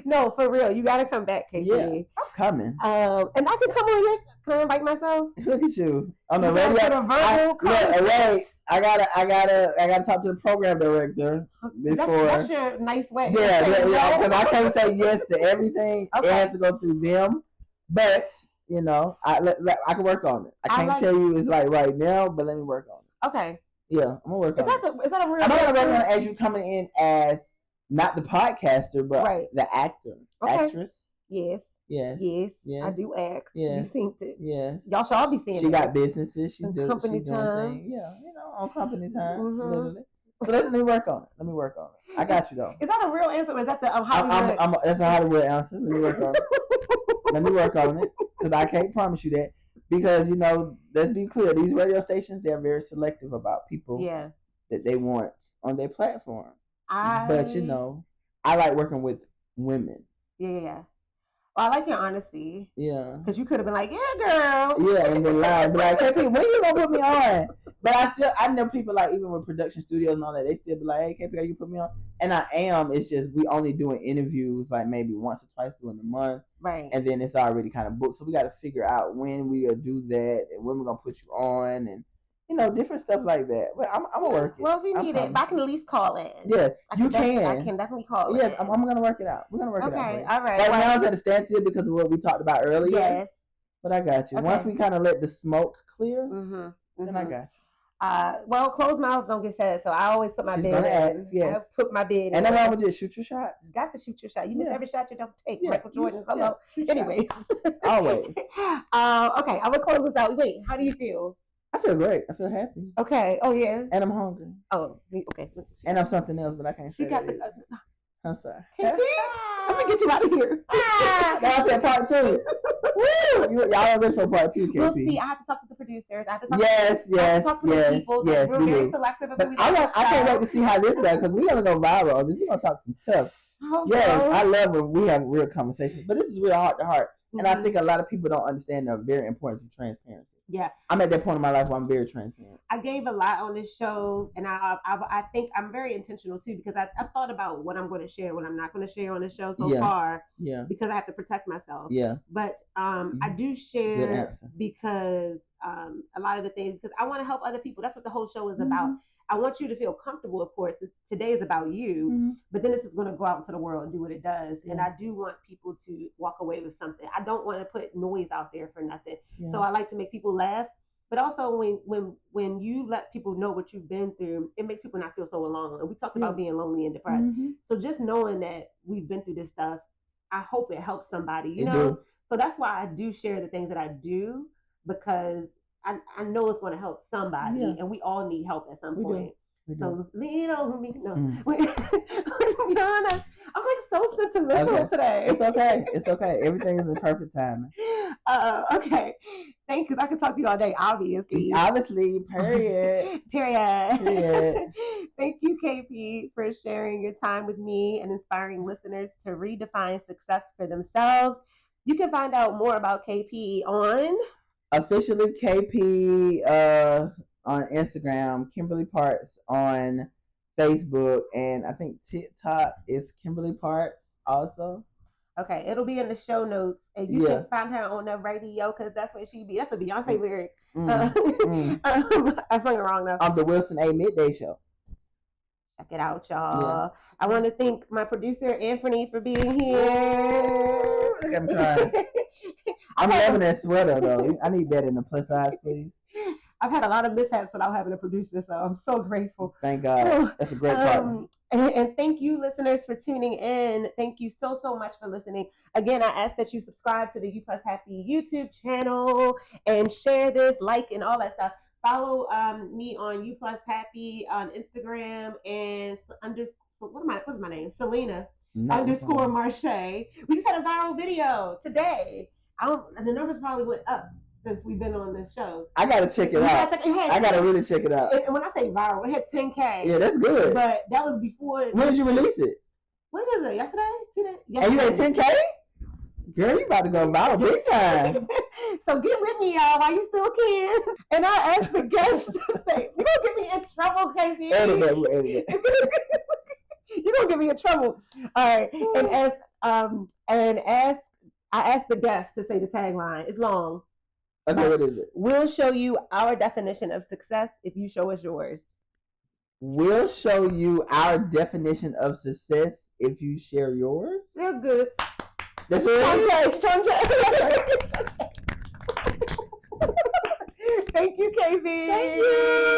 No, for real. You got to come back, KP.
Yeah, I'm coming.
And I can come on your. Can I invite myself?
Look at you on the radio. Wait, I gotta talk to the program director before.
That's your nice way.
Yeah, because I can't say yes to everything. Okay. It has to go through them. But I can work on it. I can't tell you it's like right now, but let me work on it.
Okay.
Yeah, I'm gonna work on it.
Is that a real?
I'm gonna work on it as you coming in as not the podcaster, but the actor, actress.
Yes.
Yes.
I do act.
Yes.
You think that?
Yes.
Y'all should all be seeing.
She got businesses. She's doing
company time.
Things. Yeah, on company time, literally. So let me work on it. I got you though.
Is that a real answer, or is that the Hollywood?
That's a Hollywood answer. Let me work on it. Because I can't promise you that. Because let's be clear, these radio stations, they're very selective about people that they want on their platform. But I like working with women.
Yeah. Well, I like your honesty.
Yeah.
Because you could have been like, yeah, girl.
Yeah, and then lie. Be like, hey, KP, when you gonna put me on? But I know people, like, even with production studios and all that, they still be like, hey, KP, are you put me on? And I am. It's just we only doing interviews like maybe once or twice during the month.
Right.
And then it's already kind of booked. So we got to figure out when we'll do that and when we're going to put you on and, different stuff like that. But I'm going to work it.
Well, if you need it, I can at least call in.
Yeah, you can.
I can definitely call in.
Yeah, I'm going to work it out. We're going to work it out.
Okay, all right.
Right now it's at a standstill because of what we talked about earlier.
Yes.
But I got you. Okay. Once we kind of let the smoke clear, then I got you.
Well, closed mouths don't get fed, so I always put my bid in.
Yes.
I put my bid in.
And then I would just shoot your shots.
You got to shoot your shot. You miss every shot you don't take. Michael Jordan, hello.
Anyways. Always.
Okay, I will close this out. Wait, how do you feel?
I feel great. I feel happy.
Okay. Oh, yeah.
And I'm hungry.
Oh, okay.
And I'm something else, but I can't say that. I'm sorry.
Let me get you out of here.
Now I said part 2. Woo! Y'all are ready for part 2, KP.
We'll see. I have to talk to the producers. I have to talk to the people.
Yes,
we're very selective.
But I can't wait to see how this goes, because we're going to go viral on this. We're going to talk some stuff. I love when we have real conversations. But this is real heart to heart. And I think a lot of people don't understand the very importance of transparency.
Yeah.
I'm at that point in my life where I'm very transparent.
I gave a lot on this show, and I think I'm very intentional too, because I've thought about what I'm going to share, what I'm not going to share on the show so far.
Yeah.
Because I have to protect myself.
Yeah.
But I do share because a lot of the things, because I want to help other people. That's what the whole show is about. I want you to feel comfortable, of course. Today is about you, but then this is going to go out into the world and do what it does. Yeah. And I do want people to walk away with something. I don't want to put noise out there for nothing. Yeah. So I like to make people laugh. But also when you let people know what you've been through, it makes people not feel so alone. And we talked about being lonely and depressed. So just knowing that we've been through this stuff, I hope it helps somebody, you know? So that's why I do share the things that I do, because I know it's going to help somebody, and we all need help at some point. So lean over me. No, I'm like so sentimental today.
It's okay. It's okay. Everything is in perfect timing.
Okay. Thank you. I can talk to you all day. Obviously.
Period.
Period. Thank you, KP, for sharing your time with me and inspiring listeners to redefine success for themselves. You can find out more about KP on
officially KP on Instagram, Kimberly Parks on Facebook, and I think TikTok is Kimberly Parks also.
Okay, it'll be in the show notes, and you can find her on the radio, because that's where she be. That's a Beyonce lyric. I sung it wrong though.
On the Wilson A. Midday Show.
Check it out, y'all. Yeah. I want to thank my producer Anthony for being here.
Look at me crying. I'm loving that sweater though. I need that in the plus size, please.
I've had a lot of mishaps without having a producer, so I'm so grateful.
Thank God. That's a great partner.
And thank you, listeners, for tuning in. Thank you so much for listening. Again, I ask that you subscribe to the You Plus Happy YouTube channel and share this, like, and all that stuff. Follow me on You Plus Happy on Instagram and what's my name? Selena _ Marche. We just had a viral video today. And the numbers probably went up since we've been on this show.
I gotta check it out. I gotta really check it out.
And when I say viral, it hit 10K.
Yeah, that's good.
But that was before.
When did you release it?
When is it? Yesterday?
And you at 10K? Girl, you about to go viral big time.
So get with me, y'all, while you still can. And I asked the guests to say, you're gonna get me in trouble, Casey.
Edit it.
You're gonna get me in trouble. All right. I asked the guests to say the tagline. It's long.
Okay, what is it?
We'll show you our definition of success if you show us yours.
We'll show you our definition of success if you share yours.
That's good.
That's good.
Thank you, Casey.
Thank you.